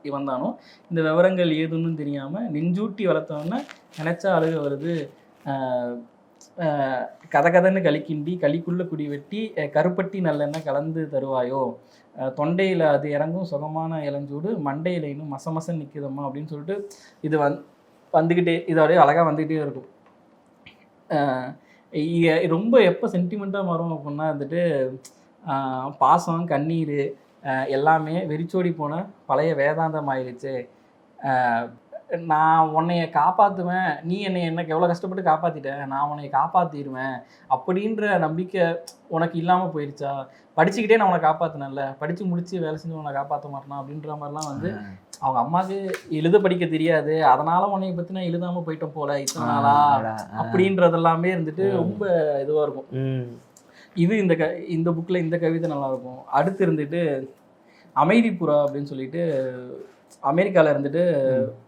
இவன் தானோ, இந்த விவரங்கள் ஏதுன்னு தெரியாமல் நெஞ்சூட்டி வளர்த்தவன நினைச்சா அழுக வருது, கதன்னு களிக்கிண்டி களிக்குள்ள குடி வெட்டி கருப்பட்டி நல்லெண்ணெய் கலந்து தருவாயோ, தொண்டையில் அது இறங்கும் சுகமான இளஞ்சூடு மண்டையில் இன்னும் மசமசன் நிற்குதம்மா அப்படின்னு சொல்லிட்டு இது வந்துக்கிட்டே இதோடய அழகாக வந்துக்கிட்டே இருக்கும். ரொம்ப எப்போ சென்டிமெண்ட்டாக மாறும் அப்படின்னா வந்துட்டு பாசம் கண்ணீர் எல்லாமே வெறிச்சோடி போன பழைய வேதாந்தம் ஆயிடுச்சு, நான் உன்னைய காப்பாற்றுவேன், நீ எனக்கு எவ்வளோ கஷ்டப்பட்டு காப்பாற்றிட்ட, நான் உன்னைய காப்பாற்றிடுவேன் அப்படின்ற நம்பிக்கை உனக்கு இல்லாமல் போயிடுச்சா, படிச்சுக்கிட்டே நான் உன்னை காப்பாற்றினேன்ல, படித்து முடித்து வேலை செஞ்சு உன்னை காப்பாற்ற மாட்டேனா அப்படின்ற மாதிரிலாம் வந்து அவங்க அம்மாவுக்கு எழுத படிக்க தெரியாது, அதனால உன்னைய பற்றி நான் எழுதாமல் போயிட்டேன் போல இத்தனை நாளா அப்படின்றதெல்லாமே இருந்துட்டு ரொம்ப இதுவாக இருக்கும். இது இந்த புக்கில் இந்த கவிதை நல்லாயிருக்கும். அடுத்து இருந்துட்டு அமைதிப்புறா அப்படின்னு சொல்லிட்டு அமெரிக்காவில் இருந்துட்டு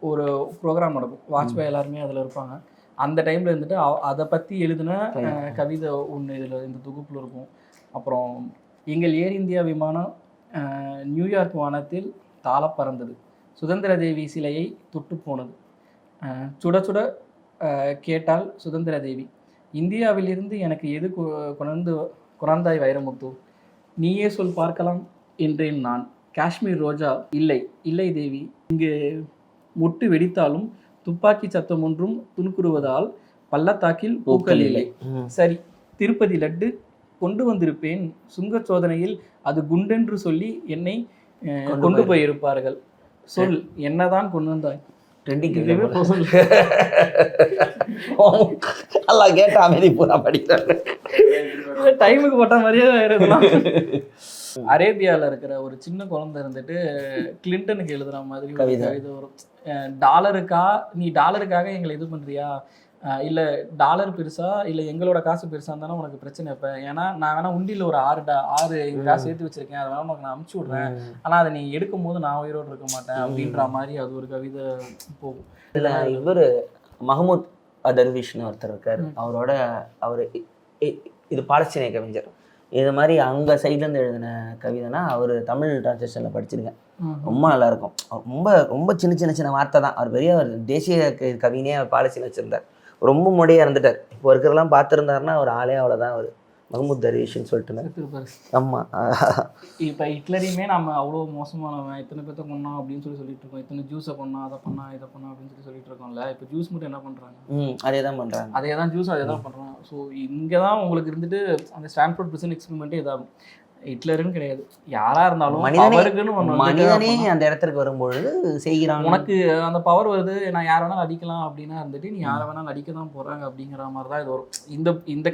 ஒரு ப்ரோக்ராம் நடக்கும், வாஜ்பாய் எல்லாருமே அதில் இருப்பாங்க. அந்த டைமில் இருந்துட்டு அதை பற்றி எழுதின கவிதை ஒன்று இதில் இந்த தொகுப்பில் இருக்கும். அப்புறம் எங்கள் ஏர் இந்தியா விமானம் நியூயார்க் வானத்தில் தாள பறந்தது, சுதந்திர தேவி சிலையை தொட்டு போனது, சுட சுட கேட்டால் சுதந்திர தேவி, இந்தியாவிலிருந்து எனக்கு எது குணர்ந்தாய் வைரமுத்து, நீயே சொல் பார்க்கலாம் என்றேன் நான், காஷ்மீர் ரோஜா இல்லை இல்லை தேவி, இங்கு மொட்டு வெடித்தாலும் துப்பாக்கி சத்தம் ஒன்றும் துணுக்குறுவதால் பள்ளத்தாக்கில் பூக்கள் இல்லை, சரி திருப்பதி லட்டு கொண்டு வந்திருப்பேன், சுங்க சோதனையில் அது குண்டென்று சொல்லி என்னை கொண்டு போயிருப்பார்கள், சொல் என்னதான் கொண்டு வந்தாய். கேட்ட அமைதி பூரா படிக்கிறாங்க, டைமுக்கு போட்ட மாதிரியே இருக்கலாம். அரேபியாவில் இருக்கிற ஒரு சின்ன குழந்தை இருந்துட்டு கிளின்டனுக்கு எழுதுற மாதிரி கவிதை வரும். நீ டாலருக்காக எங்களை இது பண்ணுறியா, இல்லை டாலர் பெருசா இல்லை எங்களோட காசு பெருசா இருந்தாலும் உனக்கு பிரச்சனை. இப்போ ஏன்னா நான் வேணா உண்டியில் ஒரு 6 காசு சேர்த்து வச்சிருக்கேன், அதை வேணா உனக்கு நான் அமுச்சு விட்றேன், ஆனால் அதை நீ எடுக்கும் போது நான் உயிரோடு இருக்க மாட்டேன் அப்படின்ற மாதிரி அது ஒரு கவிதை போகும். இதில் இவர் மஹமூத் தர்விஷ்னு ஒருத்தர் இருக்கார், அவர் இது பாலஸ்தீனிய கவிஞர். இது மாதிரி அங்கே சைட்லேருந்து எழுதின கவிதைனா அவர் தமிழ் டிரான்ஸ்லேஷனில் படிச்சிருக்கேன், ரொம்ப நல்லாயிருக்கும். ரொம்ப ரொம்ப சின்ன வார்த்தை தான், அவர் பெரிய தேசிய கவினே பாலஸ்தீன் வச்சுருந்தார், ரொம்ப மொழியாக இருந்துட்டார். இப்போ இருக்கிறதெல்லாம் பார்த்துருந்தாருன்னா அவர் ஆளே அவ்வளோதான் அவர் மஹமூத் தர்விஷ்னு சொல்லிட்டு. ஆமாம், இப்போ ஹிட்லரையுமே நம்ம அவ்வளோ மோசமானவன், இத்தனை பேர்த்த கொண்டோம் அப்படின்னு சொல்லிட்டு இருக்கோம், இத்தனை ஜூஸை பண்ணோம் அதை பண்ணா இதை பண்ணோம் அப்படின்னு சொல்லிட்டு இருக்கோம்ல. இப்போ ஜூஸ் மட்டும் என்ன பண்ணுறாங்க, அதே தான் பண்ணுறாங்க, அதே தான் ஜூஸ் அதே தான் பண்ணுறாங்க. ஸோ இங்கே தான் உங்களுக்கு இருந்துட்டு அந்த ஸ்டான்ஃபோர்ட் பிரிசன் எக்ஸ்பெரிமெண்ட்டே இதாகும். ஹிட்லருன்னு கிடையாது, யாரா இருந்தாலும் மனிதனே அந்த இடத்துக்கு வரும்பொழுது செய்கிறாங்க. உனக்கு அந்த பவர் வருது, நான் யாரை வேணாலும் அடிக்கலாம் அப்படின்னா இருந்துட்டு நீ யாரை வேணாலும் அடிக்க தான் போறாங்க அப்படிங்கிற மாதிரி தான் இது வரும்.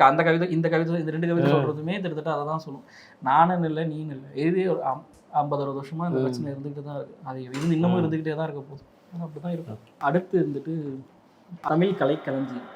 அந்த கவிதை இந்த 2 கவிதை சொல்றதுமே கிட்டத்தட்ட அதை தான் சொல்லும். நானும் இல்லை நீனு இல்லை, எழுதி ஒரு 50-60 வருஷமா இந்த பிரச்சனை இருந்துகிட்டு தான் இருக்கு, அது இன்னமும் இருந்துகிட்டே தான் இருக்க போகுது, அப்படிதான் இருக்கும். அடுத்து இருந்துட்டு தமிழ் கலைக்களஞ்சியம்.